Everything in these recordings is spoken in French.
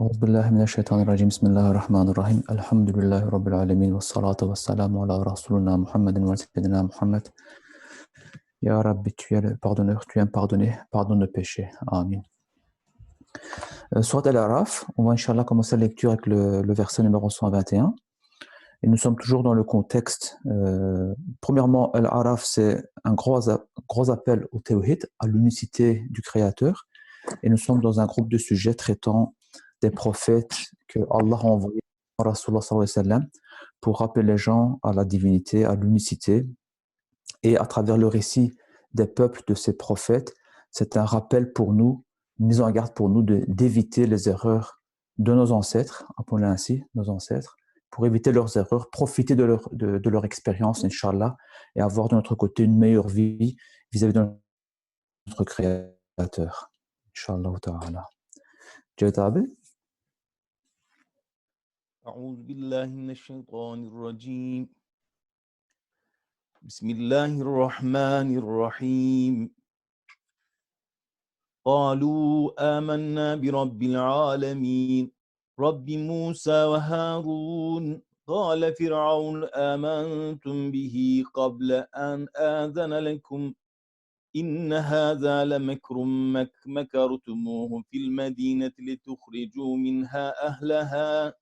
أعوذ بالله من الشيطان الرجيم بسم الله الرحمن الرحيم الحمد لله رب العالمين والصلاة والسلام على رسولنا محمد وسيدنا محمد Ya Rabbi, tu es le pardonneur, tu es pardonné, pardonne nos péchés. Amin. Surat Al-Araf, on va Inch'Allah commencer la lecture avec le verset numéro 121. Et nous sommes toujours dans le contexte. Premièrement, Al-Araf, c'est un gros appel au Tawhid, à l'unicité du Créateur. Et nous sommes dans un groupe de sujets traitant des prophètes que Allah a envoyés à Rasulullah sallallahu alayhi wa sallam pour rappeler les gens à la divinité, à l'unicité. Et à travers le récit des peuples de ces prophètes, c'est un rappel pour nous, une mise en garde pour nous d'éviter les erreurs de nos ancêtres, appelons-les ainsi, nos ancêtres, pour éviter leurs erreurs, profiter de leur expérience, Inch'Allah, et avoir de notre côté une meilleure vie vis-à-vis de notre Créateur. Inch'Allah ta'ala. Jatabe? أعوذ بالله من الشيطان الرجيم بسم الله الرحمن الرحيم قالوا آمنا برب العالمين رب موسى وهارون قال فرعون آمنتم به قبل أن آذن لكم إن هذا لمكر مكرتموه في المدينة لتخرجوا منها أهلها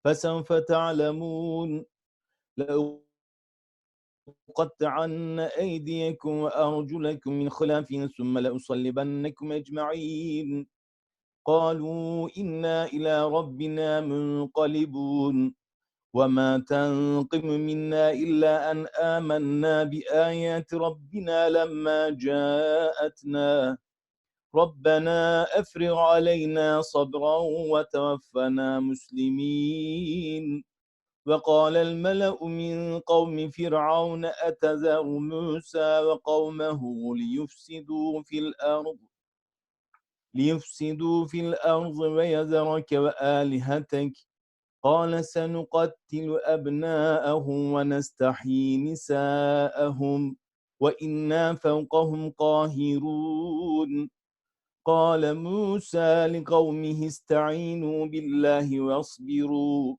فسوف تعلمون لأقطعن أيديكم وأرجلكم من خلاف ثم لأصلبنكم أجمعين قالوا إنا إلى ربنا منقلبون وما تنقم منا إلا أن آمنا بآيات ربنا لما جاءتنا ربنا أفرغ علينا صبرا وتوفنا مسلمين وقال الملأ من قوم فرعون أتذر موسى وقومه ليفسدوا في الأرض ويذرك وآلهتك قال سنقتل أبناءهم ونستحيي نساءهم وإنا فوقهم قاهرون قال موسى لقومه استعينوا بالله واصبروا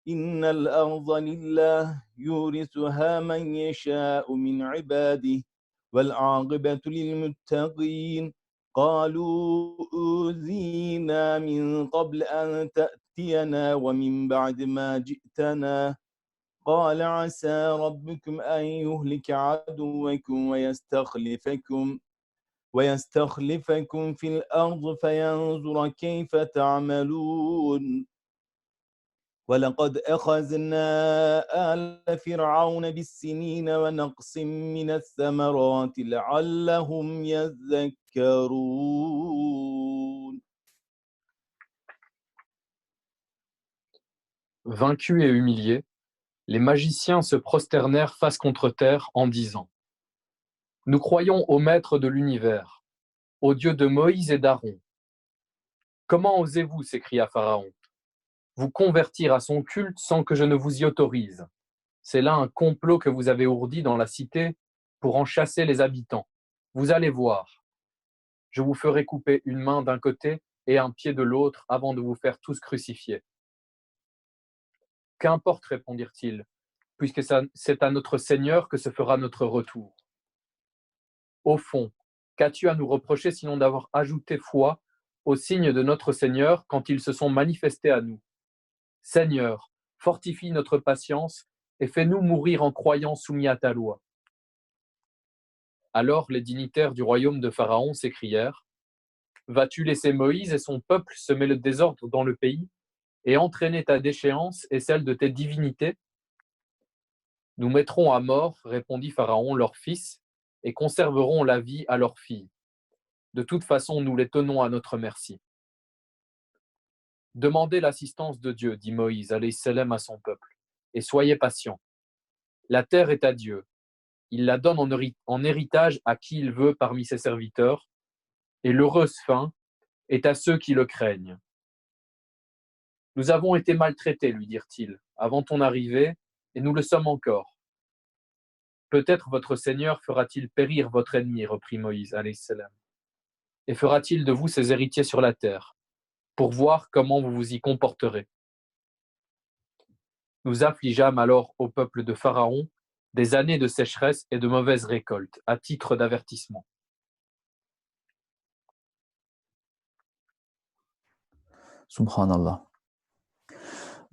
إن الأرض لله يورثها من يشاء من عباده والعاقبة للمتقين قالوا أوذينا من قبل أن تأتينا ومن بعد ما جئتنا قال عسى ربكم أن يهلك عدوكم ويستخلفكم في الأرض فينظر كيف تعملون ولقد أخذنا آل فرعون بالسنين ونقص من الثمرات لعلهم يذكرون. Vaincus et humiliés, les magiciens se prosternèrent face contre terre en disant : Nous croyons au Maître de l'univers, au Dieu de Moïse et d'Aaron. Comment osez-vous, s'écria Pharaon, vous convertir à son culte sans que je ne vous y autorise? C'est là un complot que vous avez ourdi dans la cité pour en chasser les habitants. Vous allez voir. Je vous ferai couper une main d'un côté et un pied de l'autre avant de vous faire tous crucifier. Qu'importe, répondirent-ils, puisque c'est à notre Seigneur que se fera notre retour. Au fond, qu'as-tu à nous reprocher sinon d'avoir ajouté foi aux signes de notre Seigneur quand ils se sont manifestés à nous? Seigneur, fortifie notre patience et fais-nous mourir en croyant soumis à ta loi. Alors les dignitaires du royaume de Pharaon s'écrièrent : Vas-tu laisser Moïse et son peuple semer le désordre dans le pays et entraîner ta déchéance et celle de tes divinités? Nous mettrons à mort, répondit Pharaon, leurs fils, et conserverons la vie à leurs filles. De toute façon, nous les tenons à notre merci. Demandez l'assistance de Dieu, dit Moïse alayhi salam à son peuple, et soyez patients. La terre est à Dieu. Il la donne en héritage à qui il veut parmi ses serviteurs, et l'heureuse fin est à ceux qui le craignent. Nous avons été maltraités, lui dirent-ils, avant ton arrivée, et nous le sommes encore. Peut-être votre Seigneur fera-t-il périr votre ennemi, reprit Moïse, alayhi salam, et fera-t-il de vous ses héritiers sur la terre. pour voir comment vous vous y comporterez. Nous affligeâmes alors au peuple de Pharaon des années de sécheresse et de mauvaises récoltes, à titre d'avertissement. Subhanallah.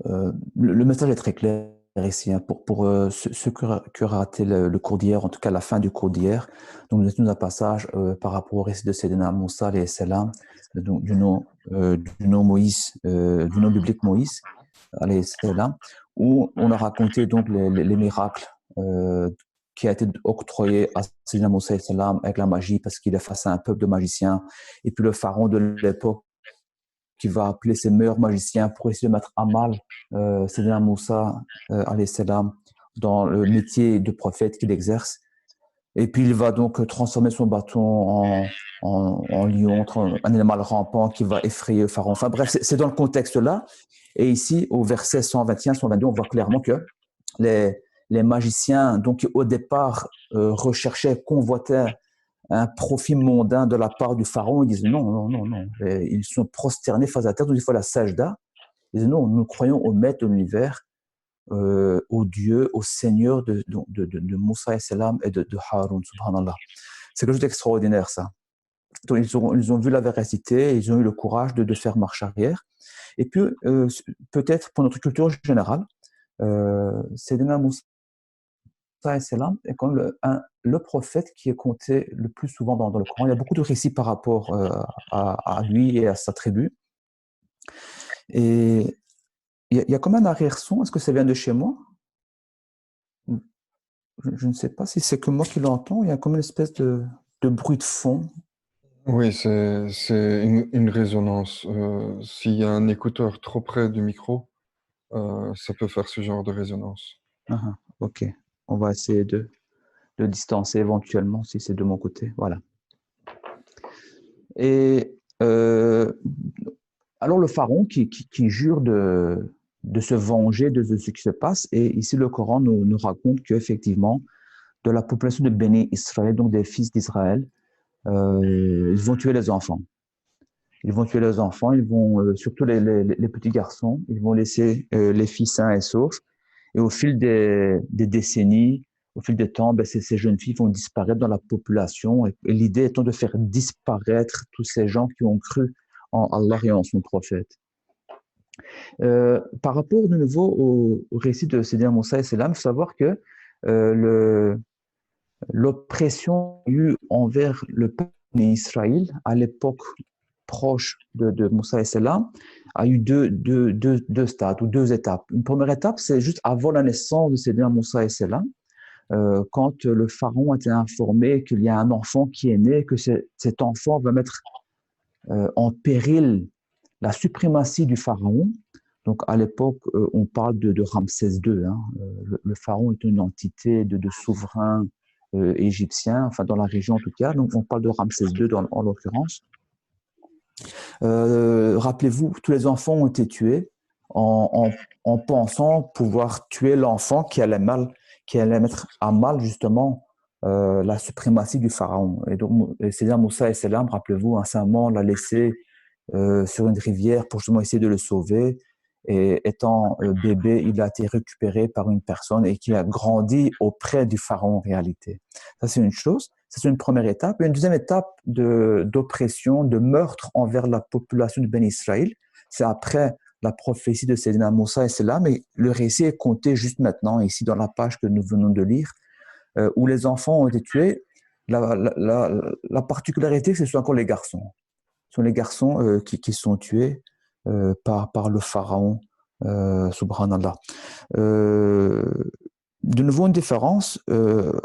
Le message est très clair ici, hein, pour ceux qui auraient raté le cours d'hier, en tout cas la fin du cours d'hier. Donc, nous étions un passage par rapport au récit de Sayyidina Moussa alayhi salam, du nom Moïse, du nom biblique Moïse alayhi salam, où on a raconté donc les miracles qui a été octroyé à Sayyidina Moussa alayhi salam avec la magie, parce qu'il est face à un peuple de magiciens, et puis le pharaon de l'époque qui va appeler ses meilleurs magiciens pour essayer de mettre à mal Sayyidina Moussa alayhi salam dans le métier de prophète qu'il exerce. Et puis il va donc transformer son bâton en lion, un animal rampant qui va effrayer le pharaon. Enfin bref, c'est dans le contexte-là. Et ici, au verset 121, 122, on voit clairement que les magiciens, donc qui au départ recherchaient, convoitaient un profit mondain de la part du pharaon, ils disent non, non, non, non. Et ils sont prosternés face à terre, donc il faut la sajda. Ils disent non, nous croyons au maître de l'univers, au Dieu, au Seigneur de Moussa et Salam et de Haroun, subhanallah. C'est quelque chose d'extraordinaire, ça. Donc, ils ont vu la véracité, ils ont eu le courage de faire marche arrière. Et puis, peut-être pour notre culture générale, Sayyidina Moussa et Salam est quand même le prophète qui est compté le plus souvent dans le Coran. Il y a beaucoup de récits par rapport à lui et à sa tribu. Et il y a comme un arrière-son. Est-ce que ça vient de chez moi? Je ne sais pas si c'est que moi qui l'entends. Il y a comme une espèce de bruit de fond. Oui, c'est une résonance. S'il y a un écouteur trop près du micro, ça peut faire ce genre de résonance. Ok, on va essayer de distancer éventuellement si c'est de mon côté. Voilà. Et alors le pharaon qui jure de se venger de ce qui se passe, et ici le Coran nous raconte qu'effectivement, de la population de Béni Israël, donc des fils d'Israël, ils vont tuer les enfants. Ils vont tuer les enfants, ils vont, surtout les petits garçons, ils vont laisser les filles sains et saufs. Et au fil des décennies, au fil des temps, ces jeunes filles vont disparaître dans la population. Et l'idée étant de faire disparaître tous ces gens qui ont cru en Allah et en son prophète. Par rapport de nouveau au récit de Sayyidina Moussa et Salam, il faut savoir que l'oppression eue envers le peuple d'Israël à l'époque proche de Moussa et Salam a eu deux stades ou deux étapes. Une première étape, c'est juste avant la naissance de Sayyidina Moussa et Salam, quand le pharaon a été informé qu'il y a un enfant qui est né, que cet enfant va mettre en péril la suprématie du pharaon. Donc à l'époque, on parle de Ramsès II. Hein. Le pharaon est une entité de souverain égyptien, enfin dans la région en tout cas. Donc on parle de Ramsès II en l'occurrence. Rappelez-vous, tous les enfants ont été tués en pensant pouvoir tuer l'enfant qui allait mettre à mal justement la suprématie du pharaon. Et donc, Sayyidina Moussa et Salam, rappelez-vous, sa maman l'a laissé sur une rivière pour justement essayer de le sauver. Et étant bébé, il a été récupéré par une personne et qui a grandi auprès du pharaon en réalité. Ça, c'est une chose. C'est une première étape. Et une deuxième étape d'oppression, de meurtre envers la population de Ben Israël, c'est après la prophétie de Sayyidina Moussa et Salam. Mais le récit est compté juste maintenant, ici dans la page que nous venons de lire, où les enfants ont été tués. La particularité, c'est que ce sont encore les garçons. Ce sont les garçons qui sont tués par le pharaon, subhanallah. De nouveau, une différence.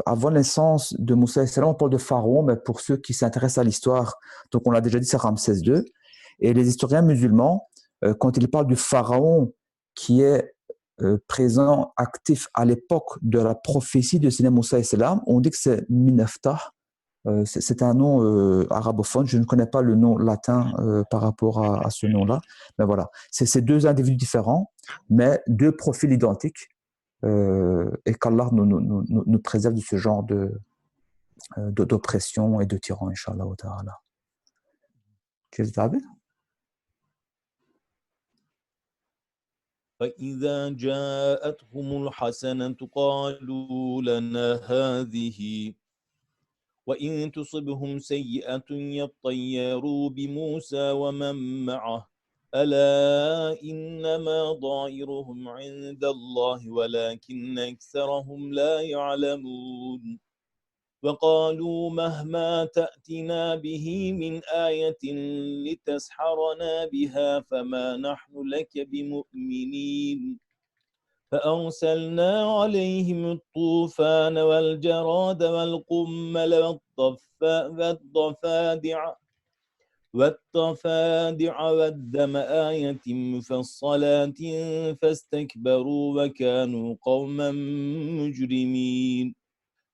Avant la naissance de Moussa et Salam, on parle de pharaon, mais pour ceux qui s'intéressent à l'histoire, donc on l'a déjà dit, c'est Ramsès II. Et les historiens musulmans, quand ils parlent du pharaon qui est présent, actif à l'époque de la prophétie de Sayyidina Moussa et Salam, on dit que c'est Mineftah. C'est un nom arabophone. Je ne connais pas le nom latin par rapport à ce nom-là. Mais voilà, c'est deux individus différents, mais deux profils identiques. Et qu'Allah nous préserve de ce genre d'oppression et de tyran, Inch'Allah ta'ala. Qu'est-ce que tu as dit? فإذا جاءتهم الحسنة قالوا لنا هذه وإن تصبهم سيئة يطيروا بموسى ومن معه ألا إنما ضائرهم عند الله ولكن أكثرهم لا يعلمون وقالوا مهما تأتنا به من آية لتسحرنا بها فما نحن لك بمؤمنين فأرسلنا عليهم الطوفان والجراد والقمل والضفادع والدم آية مفصلات فاستكبروا وكانوا قوما مجرمين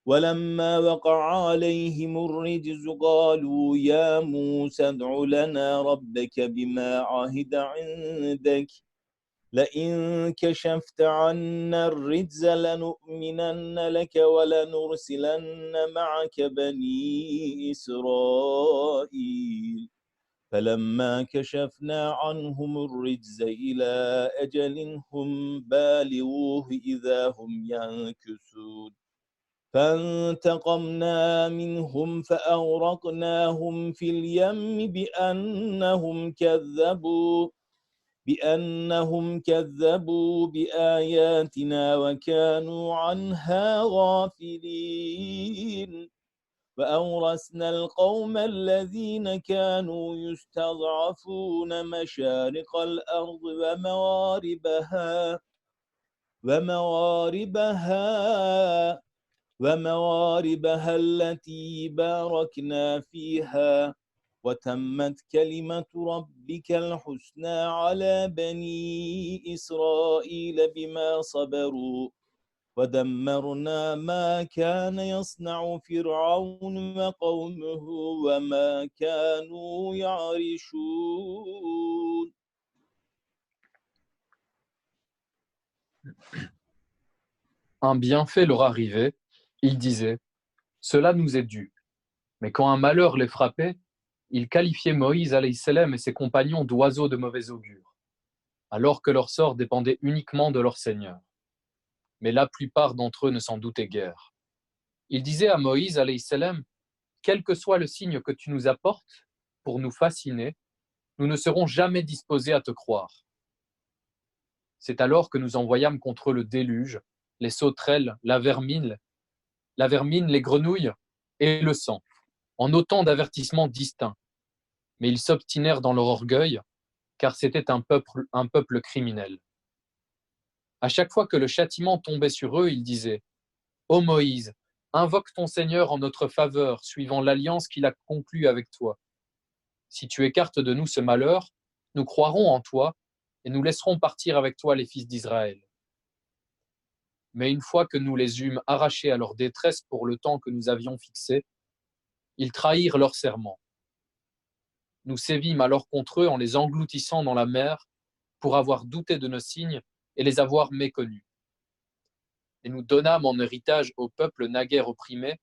ولما وقع عليهم الرجز قالوا يا موسى ادع لنا ربك بما عهد عندك لئن كشفت عنا الرجز لنؤمنن لك ولنرسلن معك بني إسرائيل فلما كشفنا عنهم الرجز إلى أجل هم بالغوه إذا هم ينكثون فانتقمنا منهم فأغرقناهم في اليم بأنهم كذبوا بآياتنا وكانوا عنها غافلين وأورثنا القوم الذين كانوا يستضعفون مشارق الأرض ومغاربها التي باركنا فيها وتمت كلمة ربك الحسنى على بني إسرائيل بما صبروا ودمرنا ما كان يصنع فرعون وقومه وما كانوا يعرشون. Un bienfait leur arrivait, ils disaient « Cela nous est dû ». Mais quand un malheur les frappait, ils qualifiaient Moïse alayhi salam et ses compagnons d'oiseaux de mauvais augure, alors que leur sort dépendait uniquement de leur Seigneur. Mais la plupart d'entre eux ne s'en doutaient guère. Ils disaient à Moïse alayhi salam « Quel que soit le signe que tu nous apportes pour nous fasciner, nous ne serons jamais disposés à te croire. » C'est alors que nous envoyâmes contre eux le déluge, les sauterelles, la vermine, les grenouilles et le sang, en autant d'avertissements distincts. Mais ils s'obstinèrent dans leur orgueil, car c'était un peuple criminel. À chaque fois que le châtiment tombait sur eux, ils disaient « Ô Moïse, invoque ton Seigneur en notre faveur, suivant l'alliance qu'il a conclue avec toi. Si tu écartes de nous ce malheur, nous croirons en toi et nous laisserons partir avec toi les fils d'Israël. » Mais une fois que nous les eûmes arrachés à leur détresse pour le temps que nous avions fixé, ils trahirent leur serment. Nous sévîmes alors contre eux en les engloutissant dans la mer pour avoir douté de nos signes et les avoir méconnus. Et nous donnâmes en héritage au peuple naguère opprimé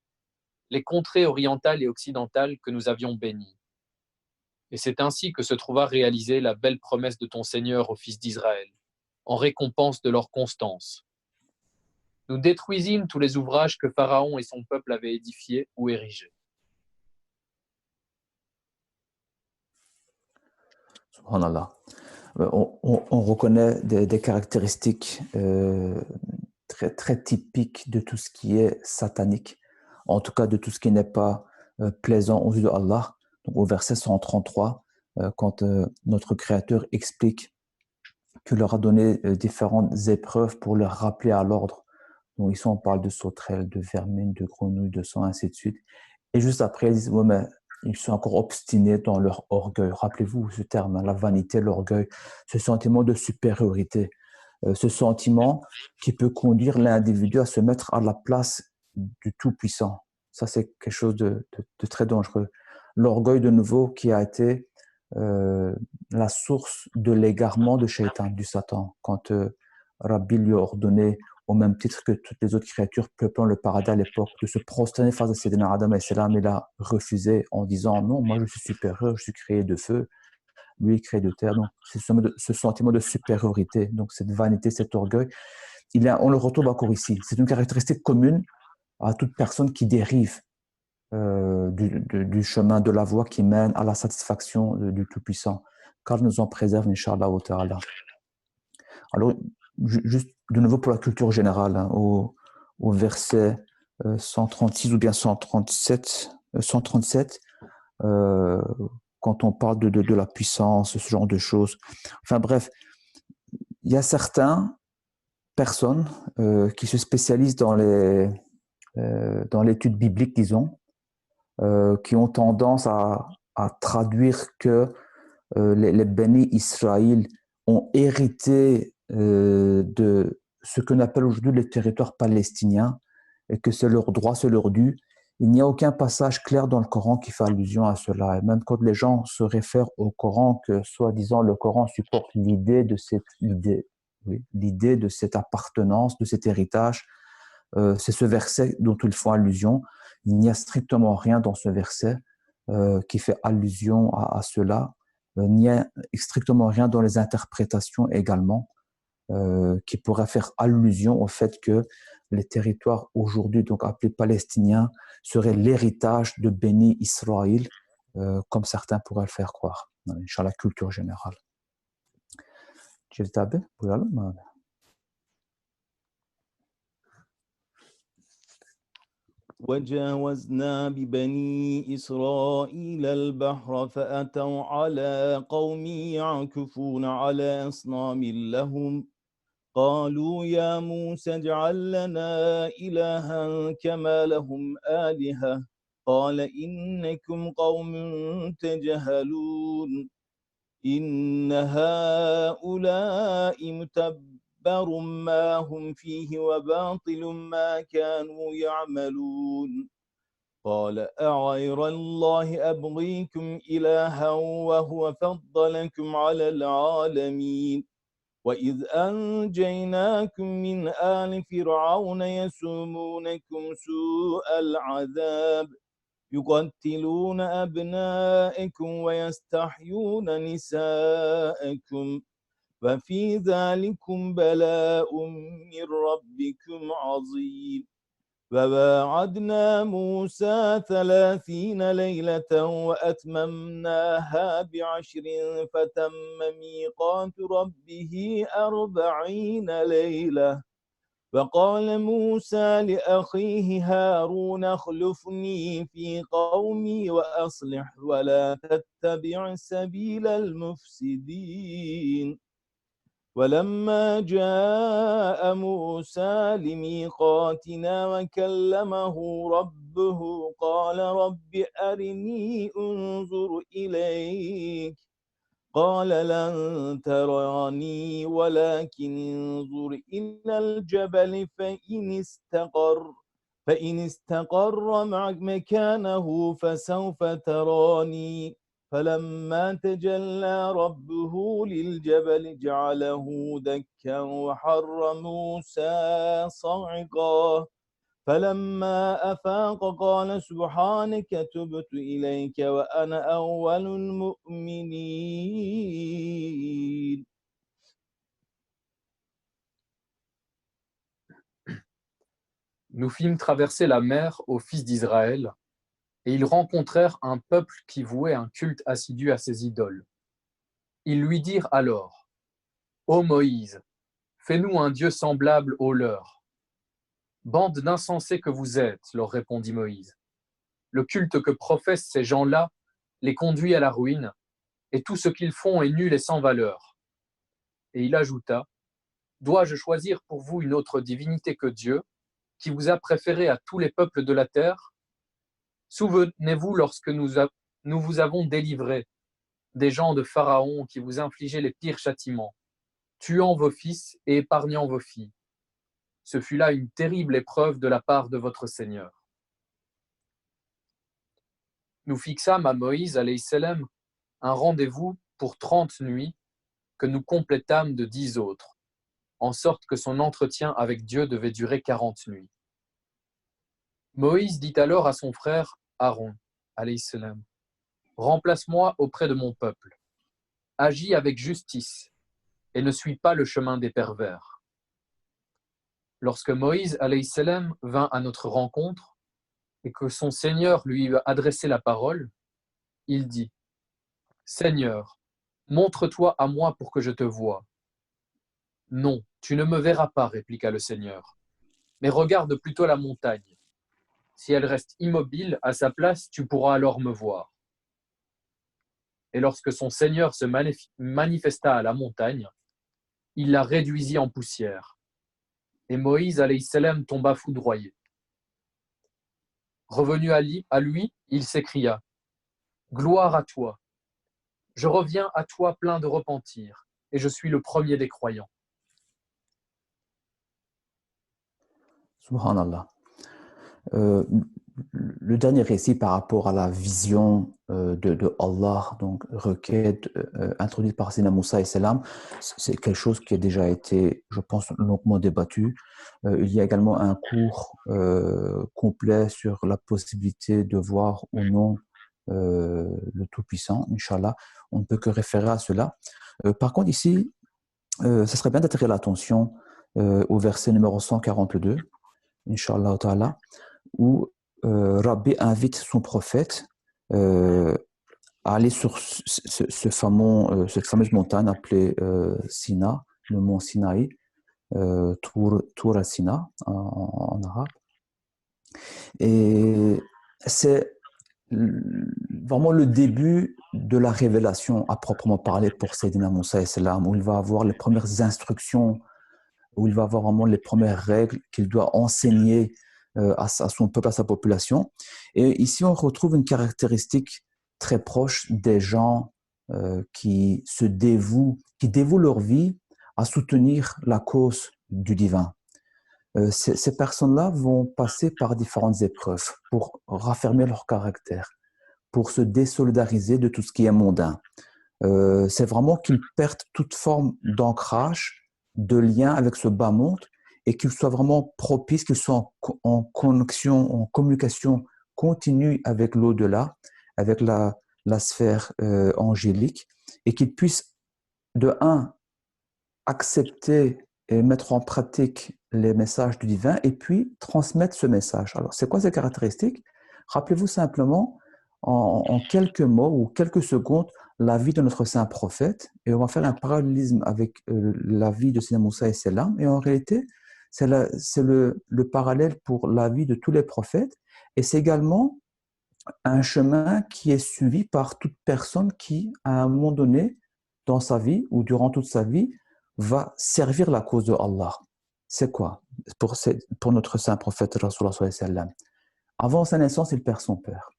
les contrées orientales et occidentales que nous avions bénies. Et c'est ainsi que se trouva réalisée la belle promesse de ton Seigneur aux fils d'Israël, en récompense de leur constance. Nous détruisîmes tous les ouvrages que Pharaon et son peuple avaient édifiés ou érigés. Subhanallah. On reconnaît des caractéristiques très, très typiques de tout ce qui est satanique, en tout cas de tout ce qui n'est pas plaisant aux yeux de Allah. Donc, au verset 133, quand notre Créateur explique qu'il leur a donné différentes épreuves pour leur rappeler à l'ordre. Donc ici, on parle de sauterelles, de vermines, de grenouilles, de sang, ainsi de suite. Et juste après, ils disent, ouais, mais ils sont encore obstinés dans leur orgueil. Rappelez-vous ce terme, la vanité, l'orgueil, ce sentiment de supériorité, ce sentiment qui peut conduire l'individu à se mettre à la place du Tout-Puissant. Ça, c'est quelque chose de très dangereux. L'orgueil, de nouveau, qui a été la source de l'égarement de Shaitan, du Satan, quand Rabbi lui a ordonné, au même titre que toutes les autres créatures peuplant le paradis à l'époque, de se prosterner face à Sayyidina Adam et salam, il a refusé en disant « Non, moi je suis supérieur, je suis créé de feu. lui il crée de terre. Donc, c'est ce sentiment de supériorité, donc cette vanité, cet orgueil, on le retrouve encore ici. C'est une caractéristique commune à toute personne qui dérive du chemin, de la voie qui mène à la satisfaction du Tout-Puissant. Car nous en préserve, Inch'Allah wa ta'ala. Alors, juste de nouveau pour la culture générale, hein, au verset 136 ou bien 137, quand on parle de la puissance, ce genre de choses. Enfin bref, il y a certaines personnes qui se spécialisent dans l'étude biblique, disons, qui ont tendance à traduire que les bénis Israël ont hérité de ce qu'on appelle aujourd'hui les territoires palestiniens et que c'est leur droit, c'est leur dû. Il n'y a aucun passage clair dans le Coran qui fait allusion à cela. Et même quand les gens se réfèrent au Coran, que soi-disant le Coran supporte l'idée de cette appartenance, de cet héritage, c'est ce verset dont ils font allusion. Il n'y a strictement rien dans ce verset qui fait allusion à cela. Il n'y a strictement rien dans les interprétations également qui pourrait faire allusion au fait que les territoires aujourd'hui donc appelés palestiniens seraient l'héritage de Béni Israël, comme certains pourraient le faire croire. Inch'Allah, culture générale. وجاوزنا ببني إسرائيل البحر فأتوا على قوم يعكفون على أصنام لهم قالوا يا موسى اجعل لنا إلها كما لهم آلهة قال إنكم قوم تجهلون إن هؤلاء متبر ما هم فيه وباطل ما كانوا يعملون قال أغير الله أبغيكم إلها وهو فضلكم على العالمين وإذ أنجيناكم من آل فرعون يسومونكم سوء العذاب يقتلون أبنائكم ويستحيون نساءكم وفي ذلكم بلاء من ربكم عظيم وواعدنا موسى 30 ليلة وأتممناها ب10 فتم ميقات ربه 40 ليلة وقال موسى لأخيه هارون اخلفني في قومي وأصلح ولا تتبع سبيل المفسدين ولما جاء موسى لميقاتنا وكلمه ربه قال رب أرني أنظر إليك قال لن تراني ولكن انظر إلى الجبل فإن استقر معك مكانه فسوف تراني فلما تجلى ربه للجبل جعله دكا وحر موسى صعقا فلما أفاق قال سبحانك تبت إليك وأنا أول المؤمنين. Nous fîmes traverser la mer aux fils d'Israël, et ils rencontrèrent un peuple qui vouait un culte assidu à ses idoles. Ils lui dirent alors : « Ô Moïse, fais-nous un Dieu semblable au leur. » « Bande d'insensés que vous êtes, leur répondit Moïse. Le culte que professent ces gens-là les conduit à la ruine, et tout ce qu'ils font est nul et sans valeur. Et il ajouta : « Dois-je choisir pour vous une autre divinité que Dieu, qui vous a préféré à tous les peuples de la terre ? Souvenez-vous lorsque nous vous avons délivrés des gens de Pharaon qui vous infligeaient les pires châtiments, tuant vos fils et épargnant vos filles. Ce fut là une terrible épreuve de la part de votre Seigneur. Nous fixâmes à Moïse, alayhi salam, un rendez-vous pour 30 nuits que nous complétâmes de 10 autres, en sorte que son entretien avec Dieu devait durer 40 nuits. Moïse dit alors à son frère Aaron, alayhi salam, « Remplace-moi auprès de mon peuple. » agis avec justice et ne suis pas le chemin des pervers. Lorsque Moïse alayhi salam vint à notre rencontre et que son Seigneur lui eut adressé la parole, il dit « Seigneur, montre-toi à moi pour que je te voie. » « Non, tu ne me verras pas, répliqua le Seigneur, mais regarde plutôt la montagne. Si elle reste immobile à sa place, tu pourras alors me voir. » Et lorsque son Seigneur se manifesta à la montagne, il la réduisit en poussière. Et Moïse alayhi salam tomba foudroyé. Revenu à lui, il s'écria « Gloire à toi! Je reviens à toi plein de repentir, et je suis le premier des croyants. » Subhanallah. Le dernier récit par rapport à la vision de Allah, donc requête introduite par Sina Moussa et Salam, c'est quelque chose qui a déjà été, je pense, longuement débattu. Il y a également un cours complet sur la possibilité de voir ou non le Tout-Puissant, Inch'Allah. On ne peut que référer à cela. Par contre, ici, ça serait bien d'attirer l'attention au verset numéro 142, Inch'Allah ta'ala, où Rabbi invite son prophète à aller sur cette fameuse montagne appelée Sina, le mont Sinaï, Tour al-Sina en arabe. Et c'est vraiment le début de la révélation à proprement parler pour Sayyidina Moussa et Salam, où il va avoir les premières instructions, où il va avoir vraiment les premières règles qu'il doit enseigner à son peuple, à sa population. Et ici, on retrouve une caractéristique très proche des gens qui dévouent leur vie à soutenir la cause du divin. Ces personnes-là vont passer par différentes épreuves pour raffermir leur caractère, pour se désolidariser de tout ce qui est mondain. C'est vraiment qu'ils perdent toute forme d'ancrage, de lien avec ce bas monde, et qu'ils soient vraiment propices, qu'ils soient en connexion, en communication continue avec l'au-delà, avec la sphère angélique, et qu'ils puissent, de un, accepter et mettre en pratique les messages du divin, et puis transmettre ce message. Alors, c'est quoi ces caractéristiques? Rappelez-vous simplement, en quelques mots ou quelques secondes, la vie de notre saint prophète, et on va faire un parallélisme avec la vie de Sayyidina Moussa et Salam, et en réalité, c'est le parallèle pour la vie de tous les prophètes, et c'est également un chemin qui est suivi par toute personne qui, à un moment donné, dans sa vie, ou durant toute sa vie, va servir la cause de Allah. C'est quoi? Pour notre saint prophète Rasulullah sallallahu alayhi wa sallam. Avant sa naissance, il perd son père.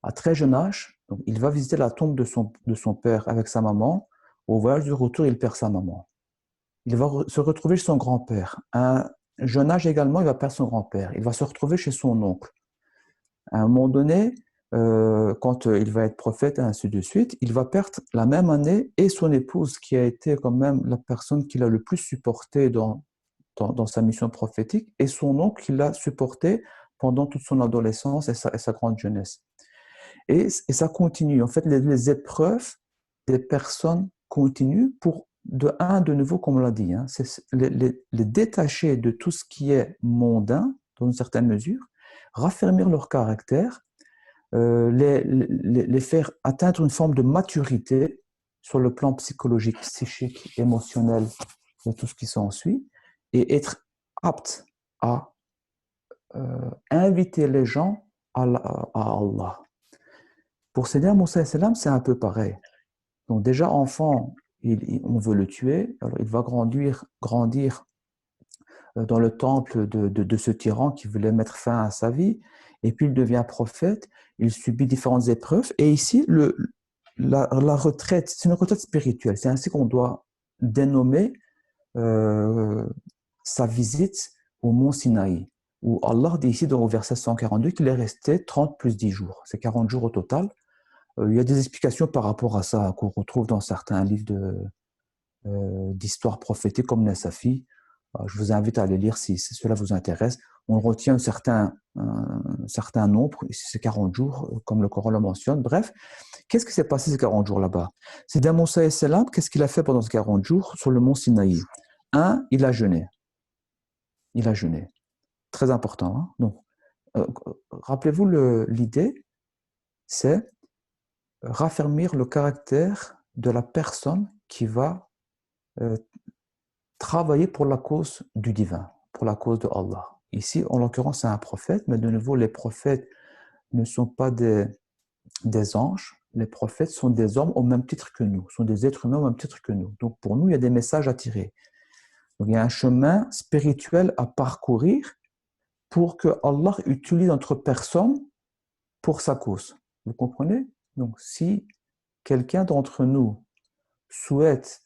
À très jeune âge, donc, il va visiter la tombe de son père avec sa maman. Au voyage du retour, il perd sa maman. Il va se retrouver chez son grand-père. À un jeune âge également, il va perdre son grand-père. Il va se retrouver chez son oncle. À un moment donné, quand il va être prophète et ainsi de suite, il va perdre la même année et son épouse, qui a été quand même la personne qu'il a le plus supporté dans sa mission prophétique, et son oncle qui l'a supporté pendant toute son adolescence et sa grande jeunesse. Et ça continue. En fait, les épreuves des personnes continuent pour, de nouveau, comme on l'a dit, c'est les détacher de tout ce qui est mondain, dans une certaine mesure, raffermir leur caractère, les faire atteindre une forme de maturité sur le plan psychologique, psychique, émotionnel, et tout ce qui s'ensuit, et être apte à inviter les gens à Allah. Pour Sayyidina Moussa et Salam, c'est un peu pareil. Donc déjà, enfant, on veut le tuer, alors il va grandir dans le temple de ce tyran qui voulait mettre fin à sa vie, et puis il devient prophète, il subit différentes épreuves, et ici, la retraite, c'est une retraite spirituelle, c'est ainsi qu'on doit dénommer sa visite au mont Sinaï, où Allah dit ici, dans le verset 142, qu'il est resté 30 plus 10 jours, c'est 40 jours au total. Il y a des explications par rapport à ça qu'on retrouve dans certains livres d'histoire prophétique comme Nasafi. Je vous invite à les lire si cela vous intéresse. on retient un certain nombre, c'est 40 jours, comme le Coran le mentionne. Bref, qu'est-ce qui s'est passé ces 40 jours là-bas? C'est d'un Moussa et Salam, qu'est-ce qu'il a fait pendant ces 40 jours sur le mont Sinaï? Il a jeûné. Il a jeûné. Très important. Hein? Donc, rappelez-vous, l'idée, c'est raffermir le caractère de la personne qui va travailler pour la cause du divin, pour la cause de Allah. Ici, en l'occurrence, c'est un prophète, mais de nouveau, les prophètes ne sont pas des anges. Les prophètes sont des hommes au même titre que nous, sont des êtres humains au même titre que nous. Donc, pour nous, il y a des messages à tirer. Donc, il y a un chemin spirituel à parcourir pour que Allah utilise notre personne pour sa cause. Vous comprenez? Donc, si quelqu'un d'entre nous souhaite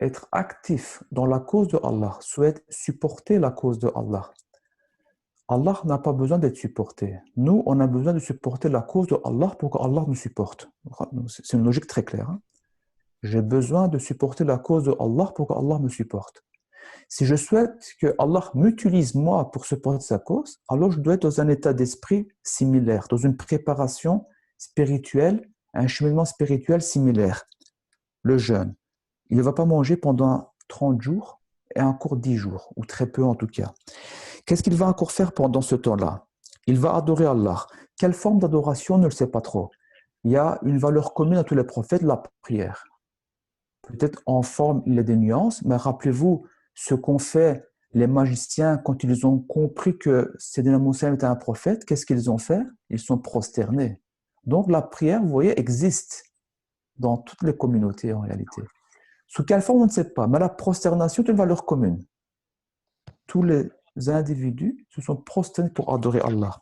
être actif dans la cause de Allah, souhaite supporter la cause de Allah, Allah n'a pas besoin d'être supporté. Nous, on a besoin de supporter la cause de Allah pour que Allah nous supporte. C'est une logique très claire. Hein? J'ai besoin de supporter la cause de Allah pour que Allah me supporte. Si je souhaite que Allah m'utilise moi pour supporter sa cause, alors je dois être dans un état d'esprit similaire, dans une préparation spirituelle, un cheminement spirituel similaire. Le jeûne, il ne va pas manger pendant 30 jours et encore 10 jours, ou très peu en tout cas. Qu'est-ce qu'il va encore faire pendant ce temps-là? Il va adorer Allah. Quelle forme d'adoration, on ne le sait pas trop. Il y a une valeur commune à tous les prophètes, la prière. Peut-être en forme, il y a des nuances, mais rappelez-vous ce qu'ont fait les magiciens quand ils ont compris que Sayyidina Moussa était un prophète. Qu'est-ce qu'ils ont fait? Ils sont prosternés. Donc la prière, vous voyez, existe dans toutes les communautés en réalité. Sous quelle forme, on ne sait pas, mais la prosternation est une valeur commune. Tous les individus se sont prosternés pour adorer Allah.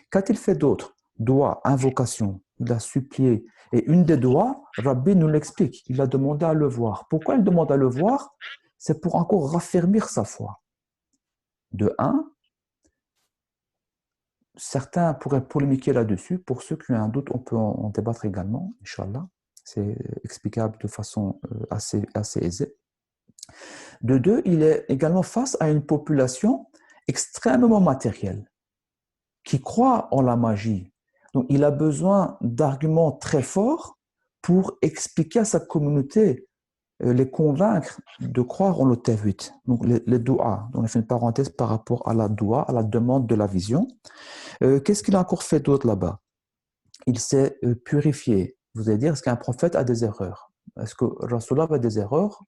Qu'a-t-il fait d'autre? Doigt, invocation, il a supplié. Et une des doigts, Rabbi nous l'explique, il a demandé à le voir. Pourquoi il demande à le voir? C'est pour encore raffermir sa foi. De un, certains pourraient polémiquer là-dessus. Pour ceux qui ont un doute, on peut en débattre également, Inch'Allah. C'est explicable de façon assez aisée. De deux, il est également face à une population extrêmement matérielle qui croit en la magie. Donc, il a besoin d'arguments très forts pour expliquer à sa communauté, les convaincre de croire en le tawhid. Donc, les doua. Donc, on a fait une parenthèse par rapport à la doua, à la demande de la vision. Qu'est-ce qu'il a encore fait d'autre là-bas? Il s'est purifié. Vous allez dire, est-ce qu'un prophète a des erreurs? Est-ce que Rasulullah a des erreurs?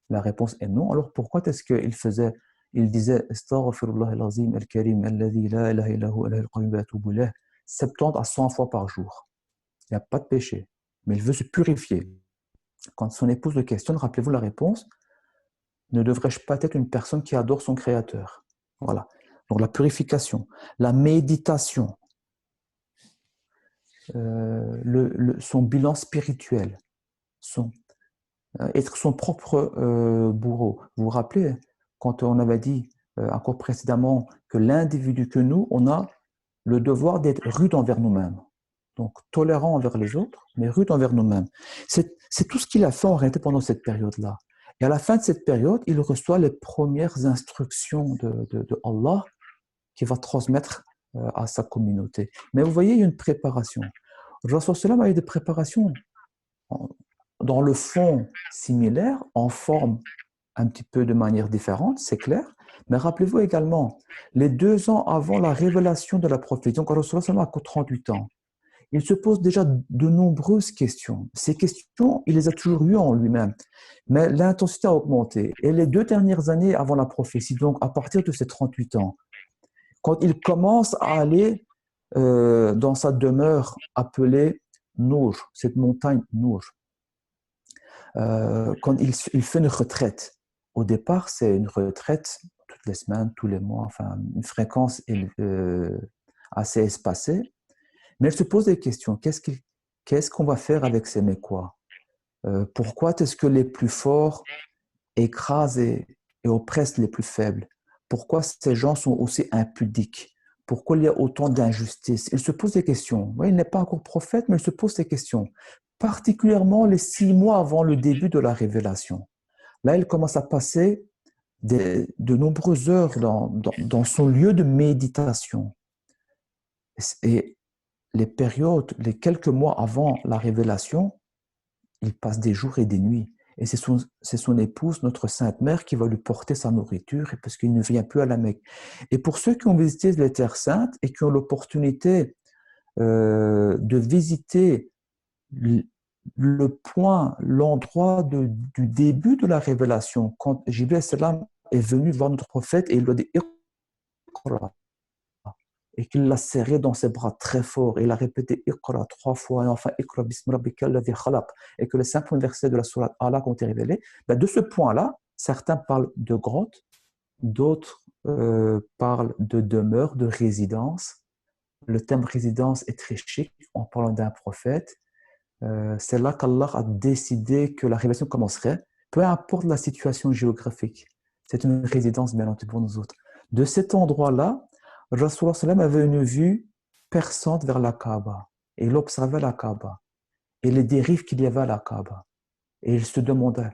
La réponse est non. Alors pourquoi est-ce qu'il disait Astaghfirullah al-azim al-karim alladhi la ilaha illa hu alayhi al-qayyum wa atubu ilayh 70 à 100 fois par jour. Il n'y a pas de péché, mais il veut se purifier. Quand son épouse le questionne, rappelez-vous la réponse, ne devrais-je pas être une personne qui adore son créateur? Voilà. Donc la purification, la méditation, son bilan spirituel, être son propre bourreau. Vous vous rappelez, quand on avait dit encore précédemment que l'individu que nous, on a le devoir d'être rude envers nous-mêmes. Donc tolérant envers les autres, mais rude envers nous-mêmes. C'est tout ce qu'il a fait en réalité pendant cette période-là. Et à la fin de cette période, il reçoit les premières instructions de Allah qu'il va transmettre à sa communauté. Mais vous voyez, il y a une préparation. Rasul sallam a eu des préparations dans le fond similaire, en forme un petit peu de manière différente, c'est clair. Mais rappelez-vous également, les 2 ans avant la révélation de la prophétie, donc Rasul a 38 ans, il se pose déjà de nombreuses questions. Ces questions, il les a toujours eues en lui-même, mais l'intensité a augmenté. Et les 2 dernières années avant la prophétie, donc à partir de ses 38 ans, quand il commence à aller dans sa demeure appelée Nour, cette montagne Nour, quand il fait une retraite. Au départ, c'est une retraite toutes les semaines, tous les mois, enfin une fréquence assez espacée. Mais elle se pose des questions. Qu'est-ce qu'on va faire avec ces Mécois? Pourquoi est-ce que les plus forts écrasent et oppressent les plus faibles? Pourquoi ces gens sont aussi impudiques? Pourquoi il y a autant d'injustice? Il se pose des questions. Oui, il n'est pas encore prophète, mais il se pose des questions. Particulièrement les 6 mois avant le début de la révélation. Là, il commence à passer de nombreuses heures dans son lieu de méditation. Et les périodes, les quelques mois avant la révélation, il passe des jours et des nuits. Et c'est son épouse, notre Sainte Mère, qui va lui porter sa nourriture parce qu'il ne vient plus à la Mecque. Et pour ceux qui ont visité les Terres Saintes et qui ont l'opportunité de visiter le point, l'endroit du début de la révélation, quand Jibril salam est venu voir notre prophète et il lui a dit Iqra, et qu'il l'a serré dans ses bras très fort, et il a répété Iqra 3 fois, et enfin Iqra bismi rabbika alladhi khalaq, et que les 5 premiers versets de la sourate Allah ont été révélés. Ben de ce point-là, certains parlent de grotte, d'autres parlent de demeure, de résidence. Le terme résidence est très chic en parlant d'un prophète. C'est là qu'Allah a décidé que la révélation commencerait, peu importe la situation géographique. C'est une résidence, bien entendu, pour nous autres. De cet endroit-là, Rasulullah sallam avait une vue perçante vers la Kaaba. Et il observait la Kaaba et les dérives qu'il y avait à la Kaaba. Et il se demandait,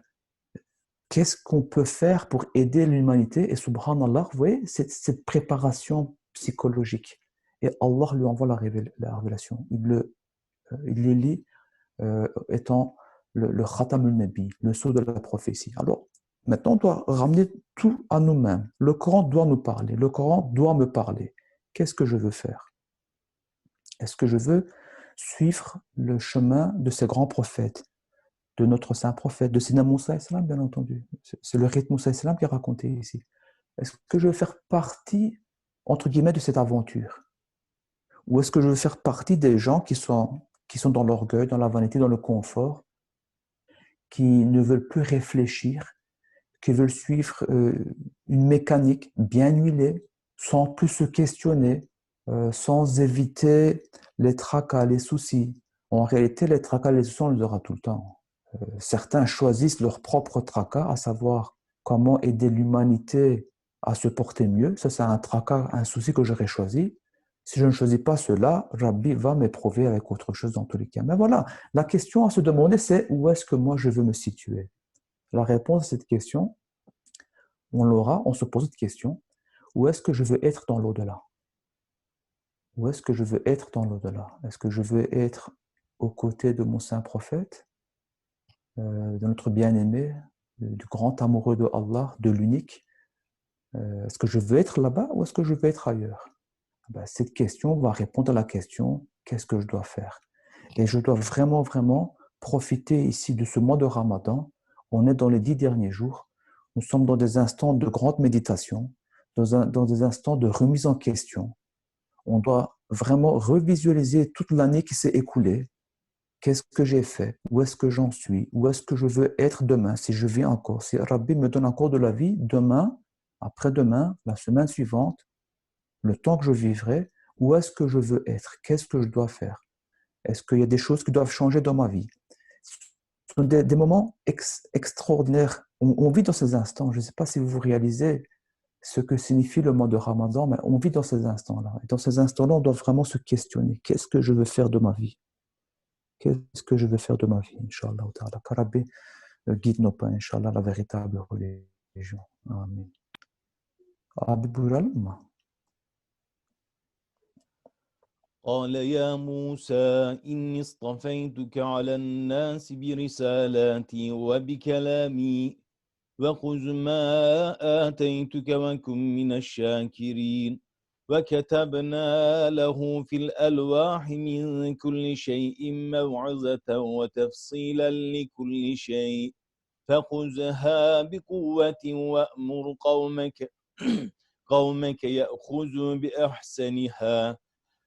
qu'est-ce qu'on peut faire pour aider l'humanité? Et subhanallah, vous voyez, cette préparation psychologique. Et Allah lui envoie la révélation. Il les lit étant le Khatam al-Nabi, le sceau de la prophétie. Alors, maintenant, on doit ramener tout à nous-mêmes. Le Coran doit nous parler. Le Coran doit me parler. Qu'est-ce que je veux faire? Est-ce que je veux suivre le chemin de ces grands prophètes, de notre saint prophète, de Sina Moussa islam, bien entendu? C'est le rythme Moussa islam qui est raconté ici. Est-ce que je veux faire partie, entre guillemets, de cette aventure? Ou est-ce que je veux faire partie des gens qui sont dans l'orgueil, dans la vanité, dans le confort, qui ne veulent plus réfléchir, qui veulent suivre une mécanique bien huilée, sans plus se questionner, sans éviter les tracas, les soucis. En réalité, les tracas, les soucis, on les aura tout le temps. Certains choisissent leur propre tracas, à savoir comment aider l'humanité à se porter mieux. Ça, c'est un tracas, un souci que j'aurais choisi. Si je ne choisis pas cela, Rabbi va m'éprouver avec autre chose dans tous les cas. Mais voilà, la question à se demander, c'est où est-ce que moi je veux me situer? La réponse à cette question, on l'aura, on se pose cette question, où est-ce que je veux être dans l'au-delà? Où est-ce que je veux être dans l'au-delà? Est-ce que je veux être aux côtés de mon saint prophète, de notre bien-aimé, du grand amoureux de Allah, de l'unique? Est-ce que je veux être là-bas ou est-ce que je veux être ailleurs? Cette question va répondre à la question, qu'est-ce que je dois faire? Et je dois vraiment, vraiment profiter ici de ce mois de Ramadan. On est dans les 10 derniers jours. Nous sommes dans des instants de grande méditation, dans des instants de remise en question. On doit vraiment revisualiser toute l'année qui s'est écoulée. Qu'est-ce que j'ai fait? Où est-ce que j'en suis? Où est-ce que je veux être demain? Si je vis encore, si Rabbi me donne encore de la vie, demain, après-demain, la semaine suivante, le temps que je vivrai, où est-ce que je veux être? Qu'est-ce que je dois faire? Est-ce qu'il y a des choses qui doivent changer dans ma vie? Ce sont des moments extraordinaires. On vit dans ces instants. Je ne sais pas si vous réalisez ce que signifie le mois de Ramadan, mais on vit dans ces instants-là. Et dans ces instants-là, on doit vraiment se questionner. Qu'est-ce que je veux faire de ma vie? Qu'est-ce que je veux faire de ma vie, Inch'Allah ta'ala. Que Rabbi guide nos pas, Inch'Allah, la véritable religion. Amen. قال يا موسى إني اصطفيتك على الناس برسالاتي وبكلامي وخذ ما آتيتك وكن من الشاكرين وكتبنا له في الألواح من كل شيء موعظة وتفصيلا لكل شيء فخذها بقوة وأمر قومك يأخذوا بأحسنها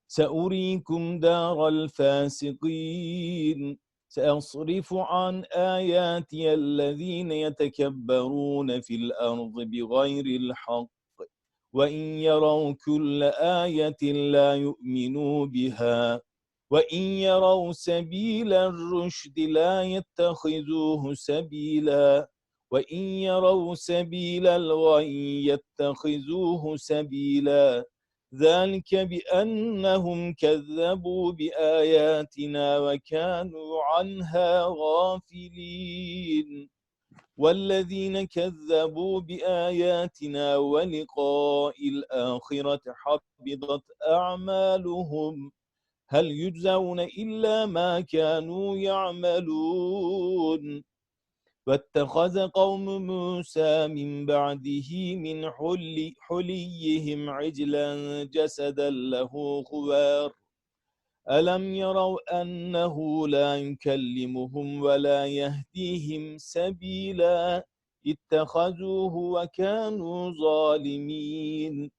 سأريكم دار الفاسقين سأصرف عن آياتي الذين يتكبرون في الأرض بغير الحق وإن يروا كل آية لا يؤمنوا بها وإن يروا سبيل الرشد لا يتخذوه سبيلا وإن يروا سبيل الغي يتخذوه سبيلا ذلك بأنهم كذبوا بآياتنا وكانوا عنها غافلين والذين كذبوا بآياتنا ولقاء الآخرة حبطت أعمالهم هل يجزون إلا ما كانوا يعملون واتخذ قوم موسى من بعده من حليهم عجلا جسدا له خوار ألم يروا أنه لا يكلمهم ولا يهديهم سبيلا اتخذوه وكانوا ظالمين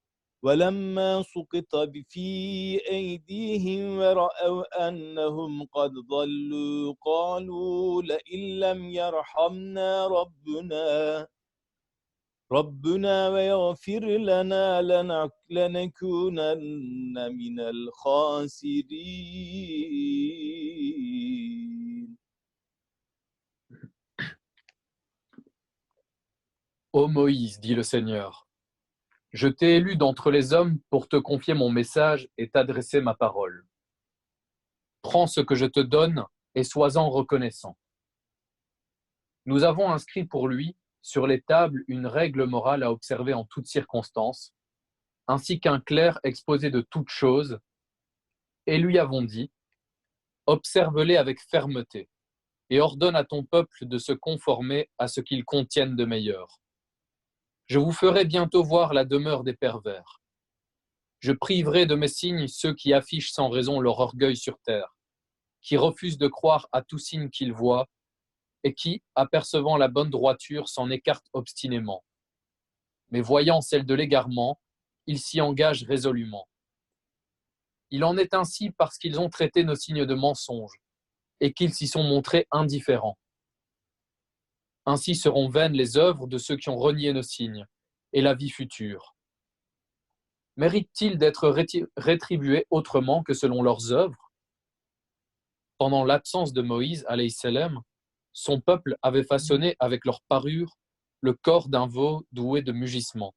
ولما سقط في أيديهم ورأوا أنهم قد ضلوا قالوا لئن لم يرحمنا ربنا ويغفر لنا لنكونن من الخاسرين. Ô Moïse, dit le Seigneur, je t'ai élu d'entre les hommes pour te confier mon message et t'adresser ma parole. Prends ce que je te donne et sois-en reconnaissant. Nous avons inscrit pour lui sur les tables une règle morale à observer en toutes circonstances, ainsi qu'un clair exposé de toutes choses, et lui avons dit, observe-les avec fermeté, et ordonne à ton peuple de se conformer à ce qu'ils contiennent de meilleur. Je vous ferai bientôt voir la demeure des pervers. Je priverai de mes signes ceux qui affichent sans raison leur orgueil sur terre, qui refusent de croire à tout signe qu'ils voient, et qui, apercevant la bonne droiture, s'en écartent obstinément. Mais voyant celle de l'égarement, ils s'y engagent résolument. Il en est ainsi parce qu'ils ont traité nos signes de mensonges, et qu'ils s'y sont montrés indifférents. Ainsi seront vaines les œuvres de ceux qui ont renié nos signes, et la vie future. Méritent-ils d'être rétribués autrement que selon leurs œuvres? Pendant l'absence de Moïse, alayhi salam, son peuple avait façonné avec leur parure le corps d'un veau doué de mugissements.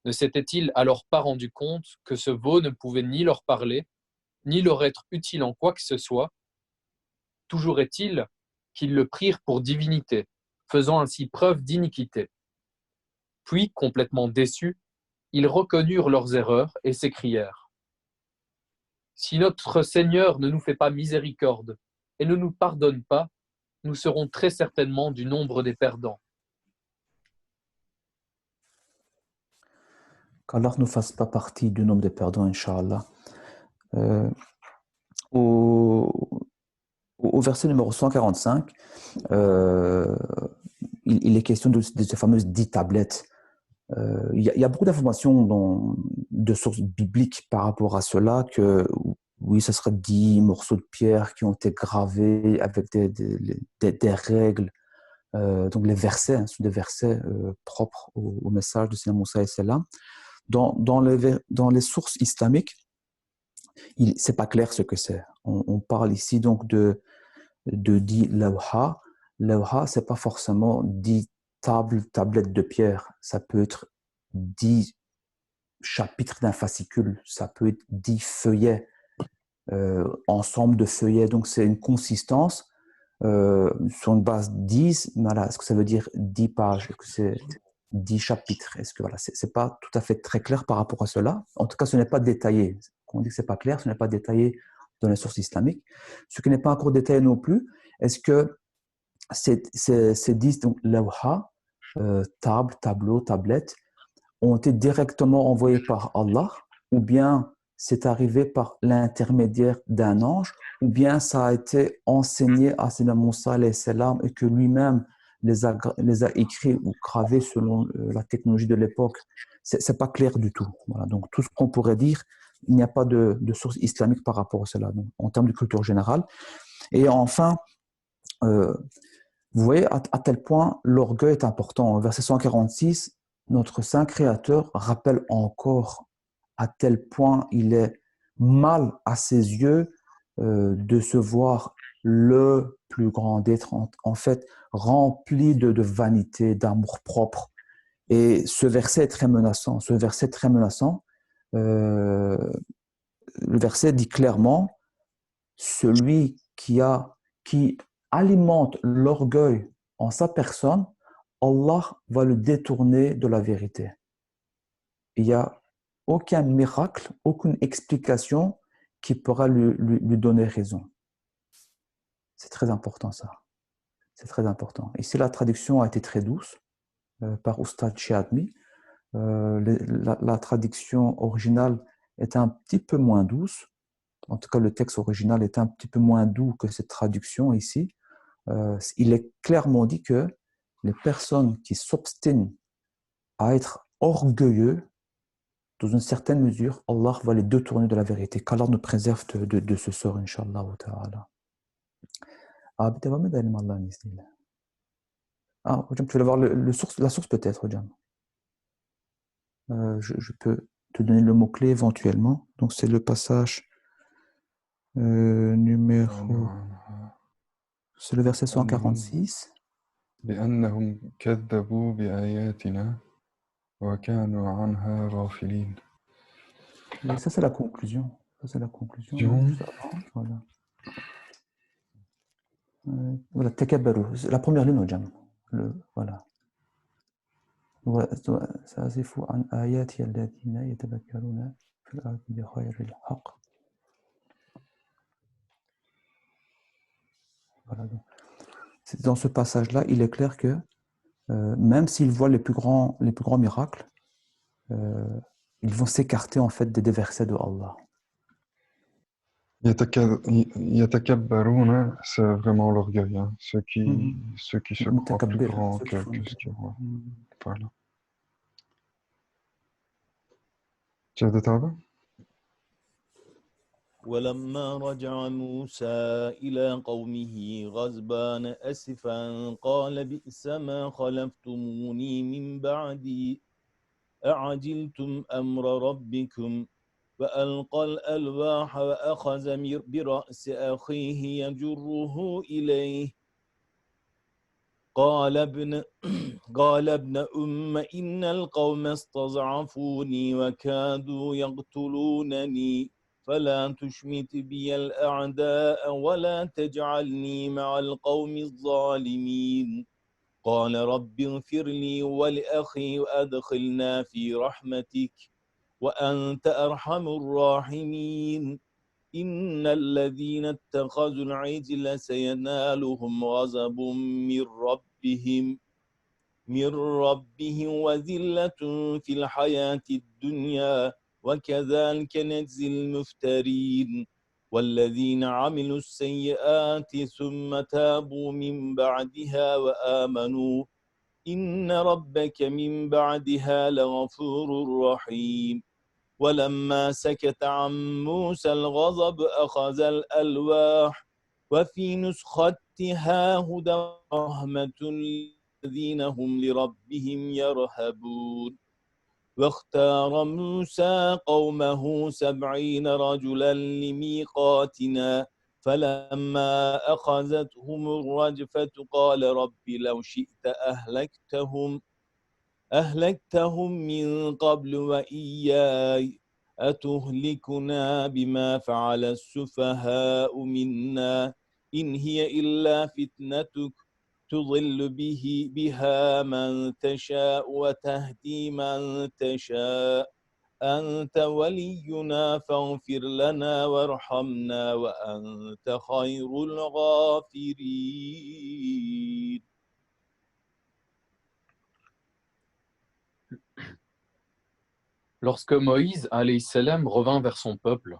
Ne s'était-il alors pas rendu compte que ce veau ne pouvait ni leur parler, ni leur être utile en quoi que ce soit? Toujours est-il qu'ils le prirent pour divinité, faisant ainsi preuve d'iniquité. Puis, complètement déçus, ils reconnurent leurs erreurs et s'écrièrent: si notre Seigneur ne nous fait pas miséricorde et ne nous pardonne pas, nous serons très certainement du nombre des perdants. Qu'Allah ne fasse pas partie du nombre des perdants, Inch'Allah. Au verset numéro 145, il est question de ces fameuses 10 tablettes. Il y a beaucoup d'informations de sources bibliques par rapport à cela, que oui, ce serait 10 morceaux de pierre qui ont été gravés avec des règles. Donc les versets, sont des versets propres au message de Seigneur Moussa et Salam. Dans les sources islamiques, c'est pas clair ce que c'est. On parle ici donc de 10 lawha. Lawha, c'est pas forcément 10 tablettes de pierre. Ça peut être 10 chapitres d'un fascicule. Ça peut être 10 feuillets, ensemble de feuillets. Donc c'est une consistance sur une base 10. Voilà, est-ce que ça veut dire 10 pages? Est-ce que c'est 10 chapitres? Est-ce que voilà, c'est pas tout à fait très clair par rapport à cela. En tout cas, ce n'est pas détaillé. Quand on dit que c'est pas clair, ce n'est pas détaillé dans les sources islamiques. Ce qui n'est pas encore détaillé non plus, est-ce que ces 10 donc lawha, tables, tableaux, tablettes, ont été directement envoyés par Allah, ou bien c'est arrivé par l'intermédiaire d'un ange, ou bien ça a été enseigné à Sayyidina Moussa alayhi salam et que lui-même les a écrits ou gravés selon la technologie de l'époque. C'est pas clair du tout. Voilà. Donc tout ce qu'on pourrait dire, il n'y a pas de source islamique par rapport à cela, donc, en termes de culture générale. Et enfin, vous voyez à tel point l'orgueil est important. Verset 146, notre Saint Créateur rappelle encore à tel point il est mal à ses yeux de se voir le plus grand, d'être en fait rempli de vanité, d'amour propre. Et ce verset est très menaçant. Le verset dit clairement, celui qui alimente l'orgueil en sa personne, Allah va le détourner de la vérité. Il n'y a aucun miracle, aucune explication qui pourra lui donner raison. C'est très important ça. C'est très important. Ici, la traduction a été très douce par Oustad Chiadmi. La traduction originale est un petit peu moins douce. En tout cas, le texte original est un petit peu moins doux que cette traduction ici. Il est clairement dit que les personnes qui s'obstinent à être orgueilleux, dans une certaine mesure, Allah va les détourner de la vérité. Qu'Allah nous préserve de ce sort, Inch'Allah ta'ala. Ah, tu vas me donner Allah, Nisnil. Ah, Hojam, tu veux voir la source peut-être, Hojam. Je peux te donner le mot-clé éventuellement. Donc, c'est le passage numéro... C'est le verset 146. بأنهم كذبوا بآياتنا وكانوا عنها غافلين. Et ça, c'est la conclusion. Ça, c'est la conclusion. Juste avant, voilà. Voilà, takabbaru. La première ligne, Hojam. Voilà. سأصرف عن آياتي الذين يتفكرون في الأرض بغير الحق. Voilà. Dans ce passage-là, il est clair que même s'ils voient les plus grands miracles, ils vont s'écarter en fait des versets de Allah. Yatakabbaruna, c'est vraiment l'orgueil, hein. Ceux qui se croient plus grands que ce qu'ils voient. Voilà. Tu as des travaux? ولما رجع موسى إلى قومه غضبان أسفا قال بئس ما خلفتموني من بعدي أعجلتم أمر ربكم وألقى الألواح وأخذ برأس أخيه يجره إليه قال ابن إن القوم استضعفوني وكادوا يقتلونني فلا تشمت بي الأعداء ولا تجعلني مع القوم الظالمين قال رب اغفر لي ولأخي وأدخلنا في رحمتك وأنت أرحم الراحمين إن الذين اتخذوا العجل سينالهم غضب من ربهم وذلة في الحياة الدنيا وكذلك نجزي المفترين والذين عملوا السيئات ثم تابوا من بعدها وآمنوا إن ربك من بعدها لغفور رحيم ولما سكت عن موسى الغضب أخذ الألواح وفي نسختها هدى ورحمة الذين هم لربهم يرهبون واختار موسى قومه 70 رجلا لميقاتنا فلما أخذتهم الرجفة قال رب لو شئت أهلكتهم من قبل وإياي أتهلكنا بما فعل السفهاء منا إن هي إلا فتنتك تضل بها من تشاء وتهدي من تشاء أنت ولينا فاغفر لنا وارحمنا وأنت خير الغافرين. Lorsque Moïse, alayhi salam, revint vers son peuple,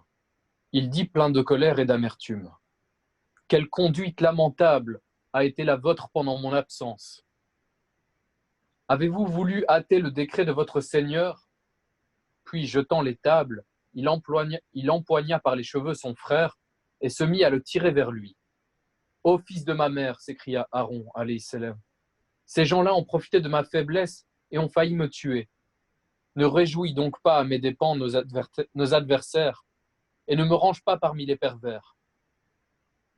il dit plein de colère et d'amertume: « Quelle conduite lamentable a été la vôtre pendant mon absence! Avez-vous voulu hâter le décret de votre Seigneur ?» Puis, jetant les tables, il empoigna par les cheveux son frère et se mit à le tirer vers lui. « Ô fils de ma mère !» s'écria Aaron, alayhi salam, « ces gens-là ont profité de ma faiblesse et ont failli me tuer. Ne réjouis donc pas à mes dépens nos adversaires et ne me range pas parmi les pervers. »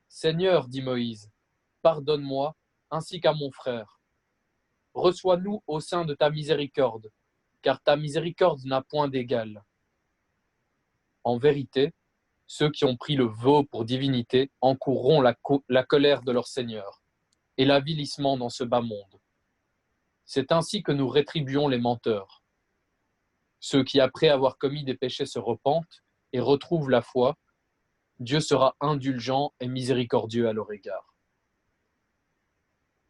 Seigneur, dit Moïse, pardonne-moi ainsi qu'à mon frère. Reçois-nous au sein de ta miséricorde, car ta miséricorde n'a point d'égal. En vérité, ceux qui ont pris le veau pour divinité encourront la colère de leur Seigneur, et l'avilissement dans ce bas monde. C'est ainsi que nous rétribuons les menteurs. Ceux qui, après avoir commis des péchés, se repentent et retrouvent la foi, Dieu sera indulgent et miséricordieux à leur égard.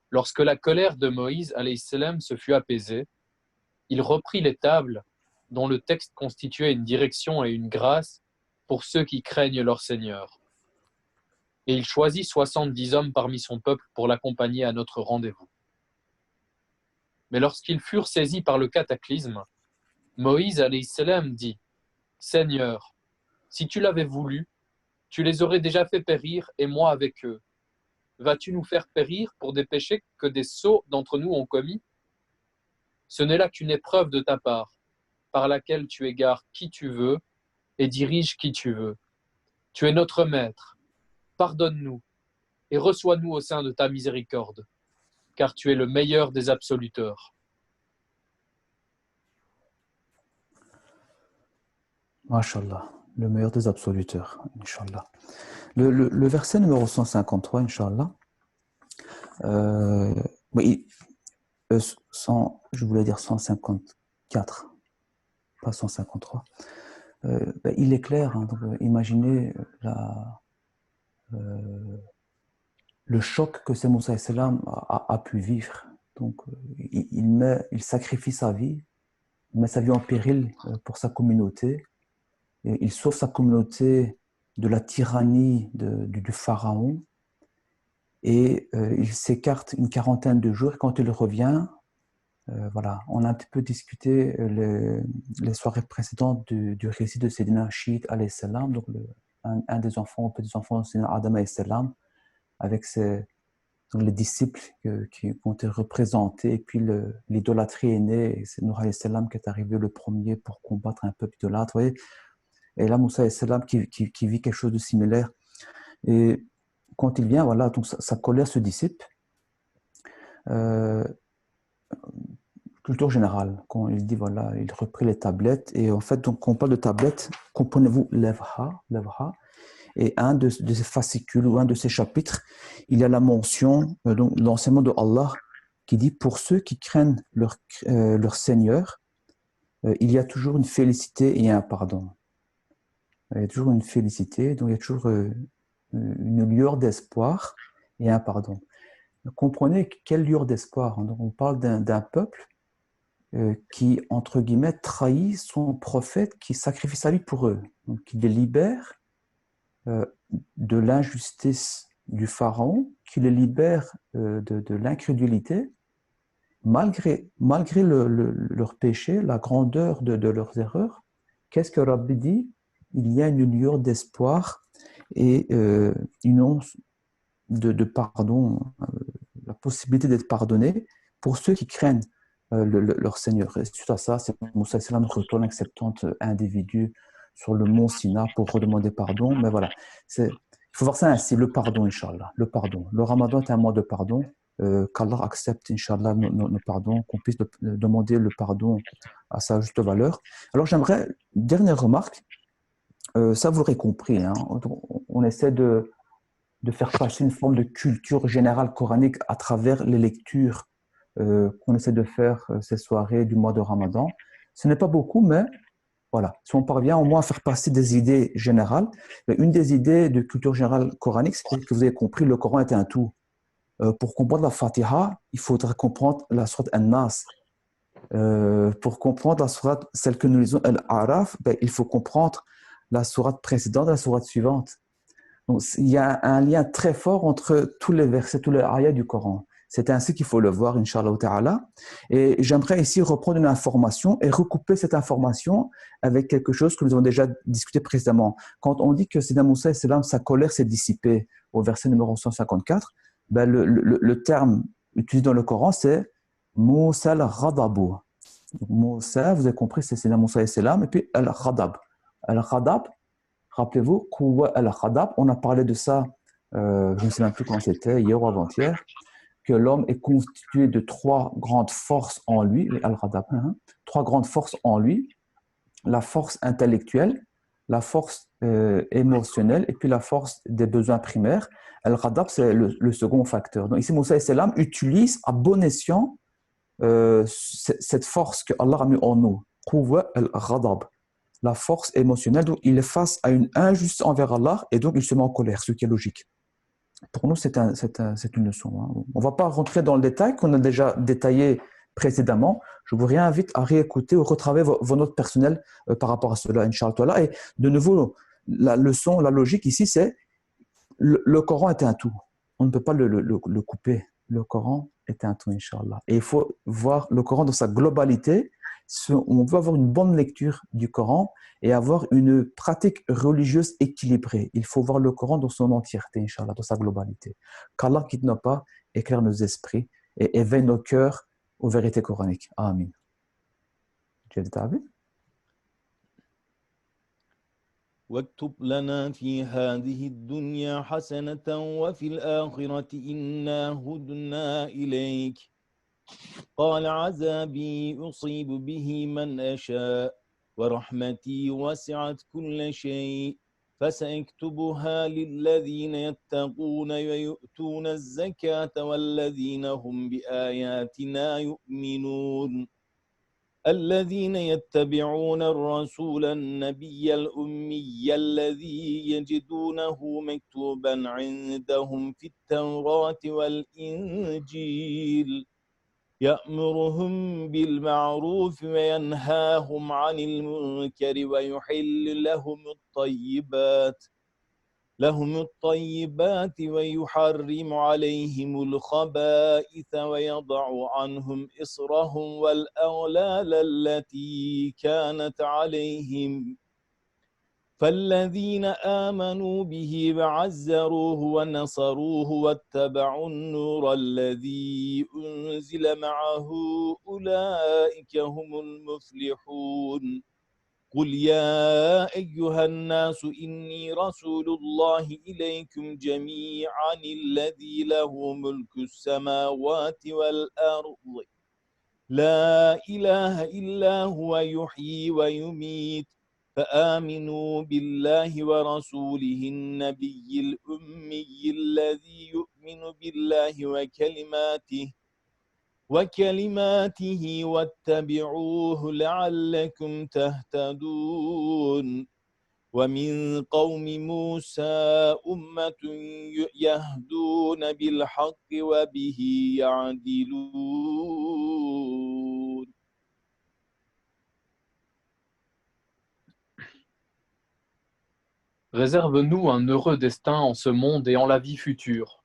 Lorsque la colère de Moïse alayhi salam se fut apaisée, il reprit les tables dont le texte constituait une direction et une grâce pour ceux qui craignent leur Seigneur. Et il choisit 70 hommes parmi son peuple pour l'accompagner à notre rendez-vous. Mais lorsqu'ils furent saisis par le cataclysme, Moïse alayhi salam dit « Seigneur, si tu l'avais voulu, tu les aurais déjà fait périr et moi avec eux. Vas-tu nous faire périr pour des péchés que des sots d'entre nous ont commis? Ce n'est là qu'une épreuve de ta part, par laquelle tu égares qui tu veux et diriges qui tu veux. Tu es notre maître. Pardonne-nous et reçois-nous au sein de ta miséricorde, car tu es le meilleur des absoluteurs. » Masha'Allah, le meilleur des absoluteurs, Inch'Allah. Le verset numéro 153, Inch'Allah, oui, je voulais dire 154, pas 153. Il est clair, hein, donc, imaginez le choc que Saint Moussa salam a pu vivre. Donc, il sacrifie sa vie, il met sa vie en péril pour sa communauté. Et il sauve sa communauté de la tyrannie du pharaon. Et il s'écarte une quarantaine de jours. Et quand il revient, voilà, on a un petit peu discuté les soirées précédentes du récit de Sayyidina Shit alayhi salam, donc un des enfants, petits-enfants de Sayyidina Adam alayhi salam, avec les disciples qui ont été représentés, et puis l'idolâtrie est née, et c'est Nour alayhi salam qui est arrivé le premier pour combattre un peuple idolâtre, vous voyez. Et là, Moussa alayhi salam qui vit quelque chose de similaire. Et quand il vient, voilà, donc sa colère se dissipe. Culture générale, quand il dit, voilà, il reprit les tablettes. Et en fait, donc, quand on parle de tablettes, comprenez-vous l'Evha, et un de ces fascicules ou un de ces chapitres, il y a la mention, donc l'enseignement de Allah qui dit, pour ceux qui craignent leur Seigneur, il y a toujours une félicité et un pardon. Il y a toujours une félicité, donc il y a toujours une lueur d'espoir et un pardon. Donc, comprenez quelle lueur d'espoir. Donc, on parle d'un peuple qui, entre guillemets, trahit son prophète, qui sacrifie sa vie pour eux, donc qui les libère de l'injustice du pharaon, qui les libère de l'incrédulité, malgré leur péché, la grandeur de leurs erreurs. Qu'est-ce que Rabbi dit? Il y a une lueur d'espoir et une once de pardon, la possibilité d'être pardonné pour ceux qui craignent leur Seigneur. Et suite à ça, c'est Moussa salam retourne avec 70 individus sur le mont Sina pour redemander pardon. Mais voilà, il faut voir ça ainsi, le pardon, Inch'Allah, le pardon. Le Ramadan est un mois de pardon, qu'Allah accepte, Inch'Allah, nos pardons, qu'on puisse demander le pardon à sa juste valeur. Alors j'aimerais, dernière remarque, ça vous l'aurez compris, hein, on essaie de faire passer une forme de culture générale coranique à travers les lectures qu'on essaie de faire ces soirées du mois de Ramadan. Ce n'est pas beaucoup, mais voilà, si on parvient au moins à faire passer des idées générales. Une des idées de culture générale coranique, c'est que vous avez compris, le Coran est un tout. Pour comprendre la Fatiha, il faudra comprendre la sourate An-Nas. Pour comprendre la sourate, celle que nous lisons, Al-A'raf, il faut comprendre la sourate précédente et la sourate suivante. Donc, il y a un lien très fort entre tous les versets, tous les ayats du Coran. C'est ainsi qu'il faut le voir, Inch'Allah Ta'ala. Et j'aimerais ici reprendre une information et recouper cette information avec quelque chose que nous avons déjà discuté précédemment. Quand on dit que Sayyidina Moussa salam, sa colère s'est dissipée au verset numéro 154, le terme utilisé dans le Coran, c'est Moussa al-Ghadabu. Moussa, vous avez compris, c'est Sayyidina Moussa salam, et puis al-Ghadab. Al-Ghadab, rappelez-vous, al-Ghadab, on a parlé de ça, je ne sais même plus quand c'était, hier ou avant-hier, que l'homme est constitué de 3 grandes forces en lui, al-Ghadab, 3 grandes forces en lui, la force intellectuelle, la force émotionnelle et puis la force des besoins primaires. Al-Ghadab, c'est le second facteur. Donc ici, Moussa salam utilise à bon escient cette force que Allah a mis en nous. Quwwa al-Ghadab, la force émotionnelle. Donc il est face à une injustice envers Allah et donc il se met en colère, ce qui est logique. Pour nous, c'est une leçon. Hein. On ne va pas rentrer dans le détail qu'on a déjà détaillé précédemment. Je vous réinvite à réécouter ou retravailler vos notes personnelles par rapport à cela, Inch'Allah. Et de nouveau, la leçon, la logique ici, c'est le Coran est un tout. On ne peut pas le couper. Le Coran est un tout, Inch'Allah. Et il faut voir le Coran dans sa globalité. On veut avoir une bonne lecture du Coran et avoir une pratique religieuse équilibrée. Il faut voir le Coran dans son entièreté, Inch'Allah, dans sa globalité. Qu'Allah, quitte nos pas, éclaire nos esprits et éveille nos cœurs aux vérités coraniques. Amin. واكتب لنا في هذه الدنيا حسنة وفي الآخرة إنا هدنا إليك قال عذابي أصيب به من أشاء ورحمتي وسعت كل شيء فسأكتبها للذين يتقون ويؤتون الزكاة والذين هم بآياتنا يؤمنون الذين يتبعون الرسول النبي الأمي الذي يجدونه مكتوبا عندهم في التوراة والإنجيل يأمرهم بالمعروف وينهاهم عن المنكر ويحل لهم الطيبات ويحرم عليهم الخبائث ويضع عنهم إصرهم والأغلال التي كانت عليهم فالذين آمنوا به وعزروه ونصروه واتبعوا النور الذي أنزل معه أولئك هم المفلحون قل يا أيها الناس إني رسول الله إليكم جميعا الذي له ملك السماوات والأرض لا إله إلا هو يحيي ويميت فآمنوا بالله ورسوله النبي الأمي الذي يؤمن بالله وكلماته واتبعوه لعلكم تهتدون ومن قوم موسى أمة يهدون بالحق وبه يعدلون. Réserve-nous un heureux destin en ce monde et en la vie future.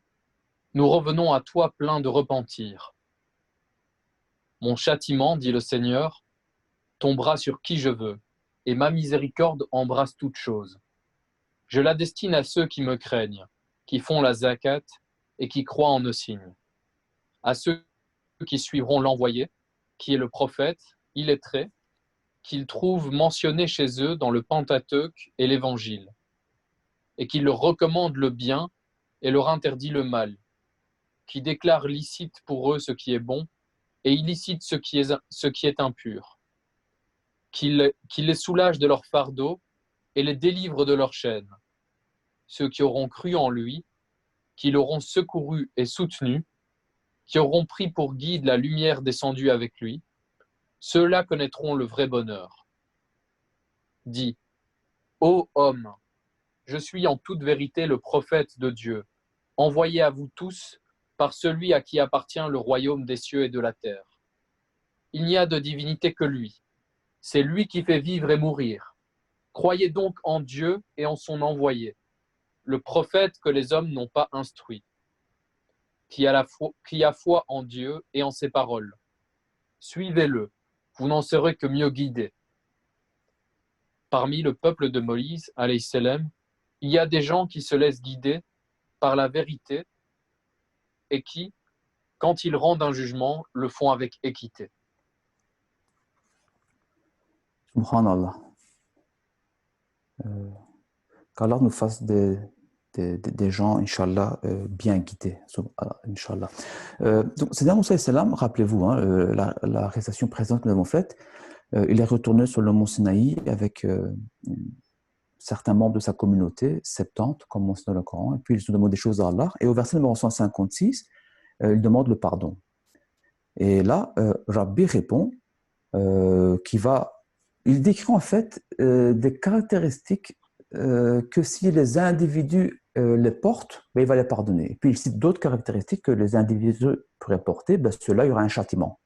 Nous revenons à toi pleins de repentir. Mon châtiment, dit le Seigneur, tombera sur qui je veux, et ma miséricorde embrasse toute chose. Je la destine à ceux qui me craignent, qui font la zakat et qui croient en nos signes. À ceux qui suivront l'envoyé, qui est le prophète, illettré, qu'ils trouvent mentionné chez eux dans le Pentateuque et l'Évangile, et qui leur recommande le bien et leur interdit le mal, qui déclare licite pour eux ce qui est bon et illicite ce qui est impur, qui les soulage de leur fardeau et les délivre de leurs chaînes, ceux qui auront cru en lui, qui l'auront secouru et soutenu, qui auront pris pour guide la lumière descendue avec lui, ceux-là connaîtront le vrai bonheur. Dis, ô homme, je suis en toute vérité le prophète de Dieu, envoyé à vous tous par celui à qui appartient le royaume des cieux et de la terre. Il n'y a de divinité que lui. C'est lui qui fait vivre et mourir. Croyez donc en Dieu et en son envoyé, le prophète que les hommes n'ont pas instruit, qui a foi en Dieu et en ses paroles. Suivez-le, vous n'en serez que mieux guidés. Parmi le peuple de Moïse, alayhi salam, il y a des gens qui se laissent guider par la vérité et qui, quand ils rendent un jugement, le font avec équité. Subhanallah. Qu'Allah nous fasse des gens, Inch'Allah, bien guidés. Inch'Allah. Donc, Sayyidina Moussa salam, rappelez-vous, hein, la récitation présente que nous avons faite, il est retourné sur le mont Sinaï avec certains membres de sa communauté, 70, comme mentionné dans le Coran, et puis ils se demandent des choses à Allah. Et au verset numéro 156, il demande le pardon. Et là, Rabbi répond il décrit en fait des caractéristiques que si les individus les portent, ben, il va les pardonner. Et puis il cite d'autres caractéristiques que les individus pourraient porter, ben, ceux-là, il y aura un châtiment.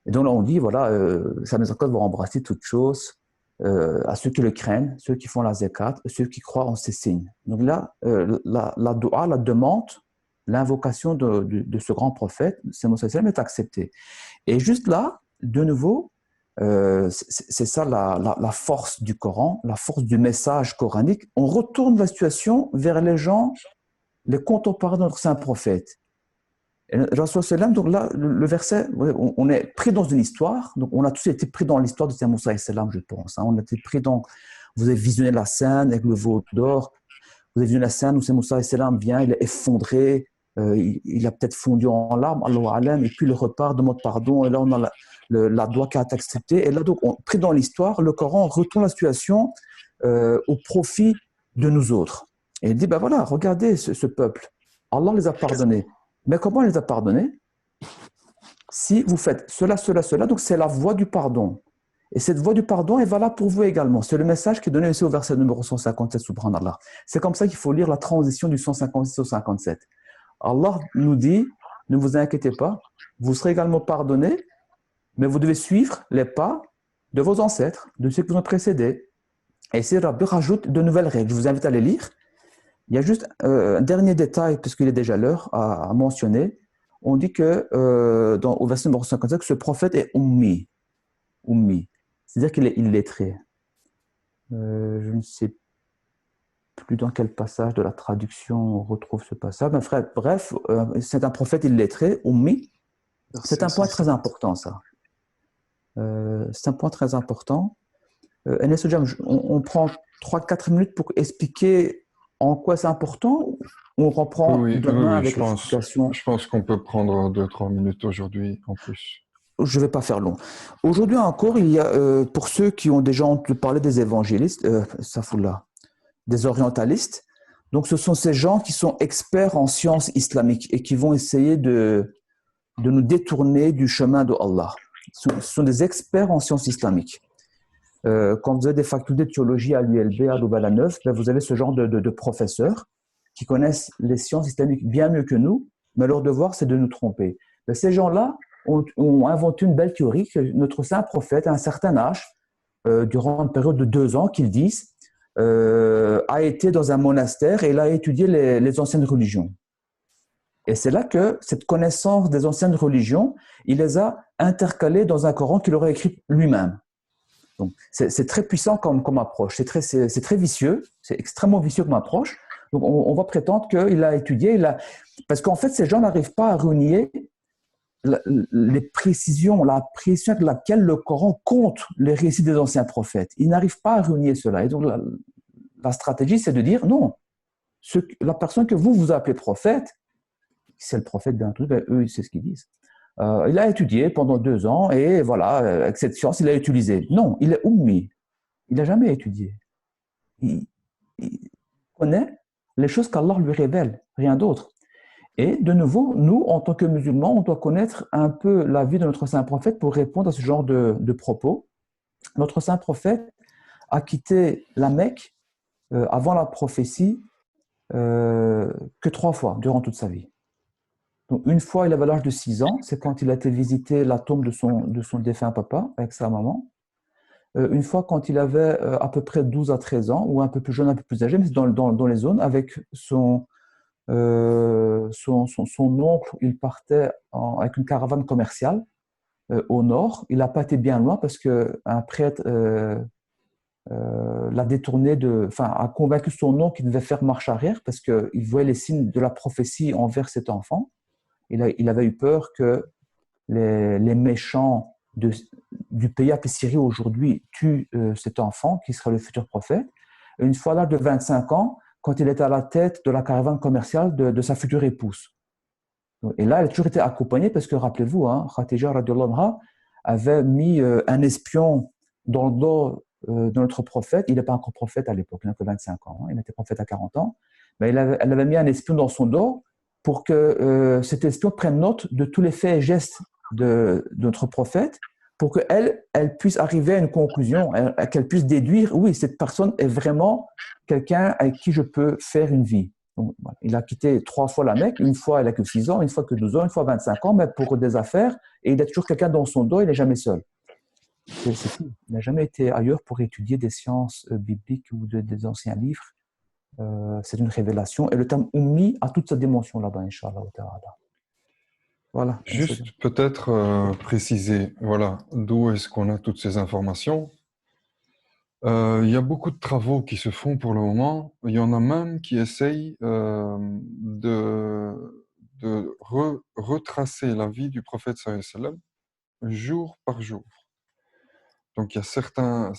Et donc là, on dit, voilà, sa miséricorde va embrasser toutes choses à ceux qui le craignent, ceux qui font la zakat, ceux qui croient en ses signes. Donc là, la dua, la demande, l'invocation de ce grand prophète, c'est Moussa est acceptée. Et juste là, de nouveau, c'est ça la force du Coran, la force du message coranique. On retourne la situation vers les gens, les contemporains de notre saint prophète. Et Rasul sallam, donc là, le verset, on est pris dans une histoire, donc on a tous été pris dans l'histoire de saint Moussa sallam, je pense. Hein, on a été pris dans, vous avez visionné la scène avec le veau d'or, vous avez visionné la scène où saint Moussa sallam vient, il est effondré, il a peut-être fondu en larmes, Allahu alam, et puis il repart, demande pardon, et là on a la doigt qui a été acceptée, et là donc, pris dans l'histoire, le Coran retourne la situation au profit de nous autres. Et il dit, ben voilà, regardez ce peuple, Allah les a pardonnés. Mais comment il les a pardonnés? Si vous faites cela, donc c'est la voie du pardon. Et cette voie du pardon est valable pour vous également. C'est le message qui est donné aussi au verset numéro 157, subhanallah. C'est comme ça qu'il faut lire la transition du 156 au 57. Allah nous dit, ne vous inquiétez pas, vous serez également pardonnés, mais vous devez suivre les pas de vos ancêtres, de ceux qui vous ont précédés. Et ici, Rabbi rajoute de nouvelles règles. Je vous invite à les lire. Il y a juste un dernier détail, puisqu'il est déjà l'heure, à mentionner. On dit que, au verset numéro 57, que ce prophète est ummi. Ummi. C'est-à-dire qu'il est illettré. Je ne sais plus dans quel passage de la traduction on retrouve ce passage. Mais bref, c'est un prophète illettré, ummi. C'est un point très important, ça. C'est un point très important. On prend 3-4 minutes pour expliquer en quoi c'est important. On reprend demain avec l'explication. Je pense qu'on peut prendre 2-3 minutes aujourd'hui en plus. Je ne vais pas faire long. Aujourd'hui encore, il y a, pour ceux qui ont déjà entendu parler des évangélistes, des orientalistes, donc ce sont ces gens qui sont experts en sciences islamiques et qui vont essayer de nous détourner du chemin de Allah. Ce sont des experts en sciences islamiques. Quand vous avez des facultés de théologie à l'ULB, à Louvain-la-Neuve, vous avez ce genre de professeurs qui connaissent les sciences islamiques bien mieux que nous, mais leur devoir, c'est de nous tromper. Mais ces gens-là ont inventé une belle théorie que notre saint prophète, à un certain âge, durant une période de 2 ans, qu'ils disent, a été dans un monastère et il a étudié les anciennes religions. Et c'est là que cette connaissance des anciennes religions, il les a intercalées dans un Coran qu'il aurait écrit lui-même. Donc, c'est très puissant comme approche, c'est très vicieux, c'est extrêmement vicieux comme approche. Donc, on va prétendre qu'il a étudié, parce qu'en fait, ces gens n'arrivent pas à renier les précisions, la précision avec laquelle le Coran compte les récits des anciens prophètes. Ils n'arrivent pas à renier cela. Et donc, la stratégie, c'est de dire non, la personne que vous appelez prophète, c'est le prophète bien entendu, eux, c'est ce qu'ils disent. Il a étudié pendant 2 ans et voilà, avec cette science, il a utilisé. Non, il est ummi. Il n'a jamais étudié. Il connaît les choses qu'Allah lui révèle, rien d'autre. Et de nouveau, nous, en tant que musulmans, on doit connaître un peu la vie de notre saint prophète pour répondre à ce genre de propos. Notre saint prophète a quitté la Mecque avant la prophétie que 3 fois durant toute sa vie. Donc, une fois, il avait l'âge de 6 ans, c'est quand il a été visiter la tombe de son défunt papa avec sa maman. Une fois, quand il avait à peu près 12 à 13 ans, ou un peu plus jeune, un peu plus âgé, mais dans les zones, avec son oncle, il partait avec une caravane commerciale au nord. Il n'a pas été bien loin parce qu'un prêtre l'a détourné a convaincu son oncle qu'il devait faire marche arrière parce qu'il voyait les signes de la prophétie envers cet enfant. Il avait eu peur que les méchants du pays appelé Syrie aujourd'hui tuent cet enfant qui sera le futur prophète. Et une fois à l'âge de 25 ans, quand il était à la tête de la caravane commerciale de sa future épouse. Et là, il a toujours été accompagné parce que, rappelez-vous, Khadija radhiyallahu anha avait mis un espion dans le dos de notre prophète, il n'est pas encore prophète à l'époque, il n'a que 25 ans, hein, il était prophète à 40 ans, mais elle avait mis un espion dans son dos pour que cet espion prenne note de tous les faits et gestes de notre prophète, pour qu'elle elle puisse arriver à une conclusion, qu'elle puisse déduire, oui, cette personne est vraiment quelqu'un avec qui je peux faire une vie. Donc, voilà. Il a quitté 3 fois la Mecque, une fois il a que 6 ans, une fois que 12 ans, une fois 25 ans, mais pour des affaires, et il a toujours quelqu'un dans son dos, il n'est jamais seul. C'est tout. Il n'a jamais été ailleurs pour étudier des sciences bibliques ou des anciens livres. C'est une révélation. Et le terme ummi a toute sa dimension là-bas, Inch'Allah. Voilà. Juste peut-être préciser, voilà, d'où est-ce qu'on a toutes ces informations. Il y a beaucoup de travaux qui se font pour le moment. Il y en a même qui essayent de retracer la vie du prophète sallallahu alayhi wa sallam jour par jour. Donc il y a certains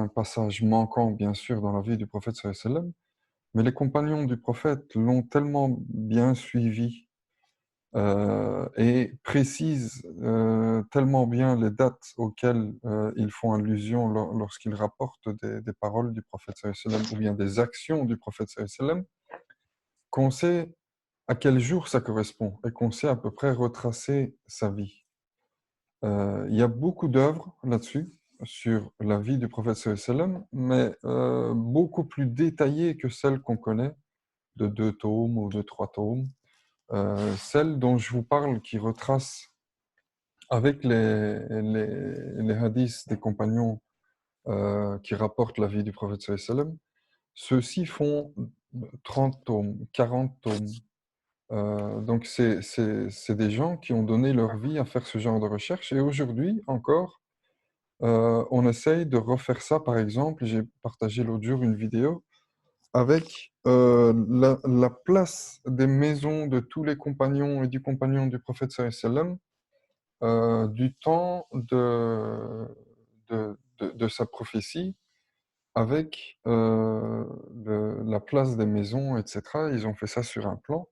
passages manquants, bien sûr, dans la vie du prophète sallallahu alayhi wa sallam, mais les compagnons du prophète l'ont tellement bien suivi et précisent tellement bien les dates auxquelles ils font allusion lorsqu'ils rapportent des paroles du prophète sallallahu alayhi wa sallam ou bien des actions du prophète sallallahu alayhi wa sallam, qu'on sait à quel jour ça correspond et qu'on sait à peu près retracer sa vie. Il y a beaucoup d'œuvres là-dessus, sur la vie du prophète sallallahu alayhi wa sallam, mais beaucoup plus détaillées que celles qu'on connaît, de 2 tomes ou de 3 tomes. Celle dont je vous parle, qui retrace avec les hadiths des compagnons qui rapportent la vie du prophète sallallahu alayhi wa sallam, ceux-ci font 30 tomes, 40 tomes. Donc c'est des gens qui ont donné leur vie à faire ce genre de recherche. Et aujourd'hui encore, on essaye de refaire ça. Par exemple, j'ai partagé l'autre jour une vidéo avec la place des maisons de tous les compagnons et du compagnon du prophète sallallahu alayhi wa sallam du temps de sa prophétie, avec la place des maisons, etc. Ils ont fait ça sur un plan.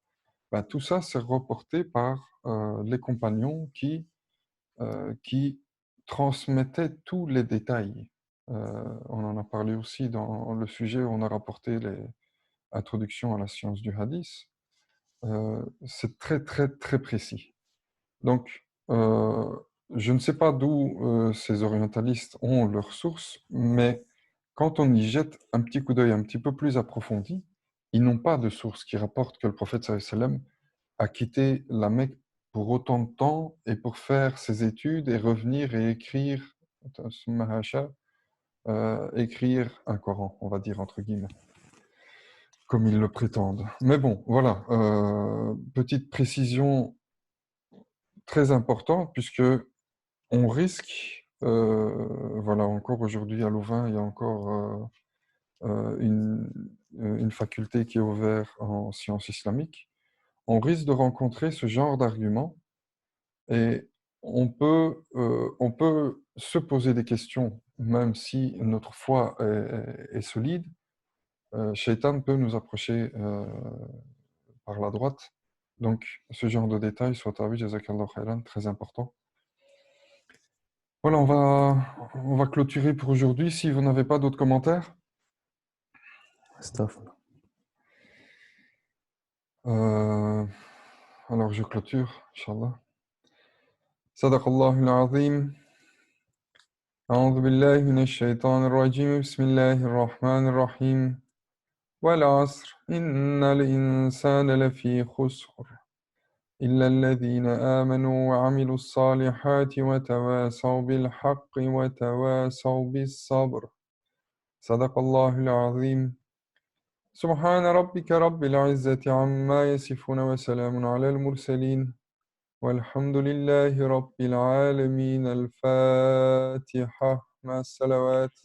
Ben, tout ça, c'est reporté par les compagnons qui transmettaient tous les détails. On en a parlé aussi dans le sujet où on a rapporté les introductions à la science du hadith. C'est très, très, très précis. Donc, je ne sais pas d'où ces orientalistes ont leurs sources, mais quand on y jette un petit coup d'œil un petit peu plus approfondi, ils n'ont pas de source qui rapporte que le prophète sallallahu alayhi wa sallam a quitté la Mecque pour autant de temps et pour faire ses études et revenir et écrire, écrire un Coran, on va dire entre guillemets, comme ils le prétendent. Mais bon, voilà, petite précision très importante, puisque on risque, voilà, encore aujourd'hui à Louvain, il y a encore une faculté qui est ouverte en sciences islamiques. On risque de rencontrer ce genre d'arguments et on peut se poser des questions, même si notre foi est solide. Shaitan peut nous approcher par la droite. Donc, ce genre de détails, soit jazakallahu khairan, très important. Voilà, on va clôturer pour aujourd'hui. Si vous n'avez pas d'autres commentaires. Alors, je clôture, Inch'Allah. Sadaqallahu al-azim. أعوذ بالله من الشيطان الرجيم بسم الله الرحمن الرحيم والعصر إن الإنسان لفي خسر إلا الذين آمنوا وعملوا الصالحات وتواصوا بالحق وتواصوا بالصبر صدق الله العظيم سبحان ربك رب العزة عما يصفون وسلام على المرسلين والحمد لله رب العالمين الفاتحة مع الصلوات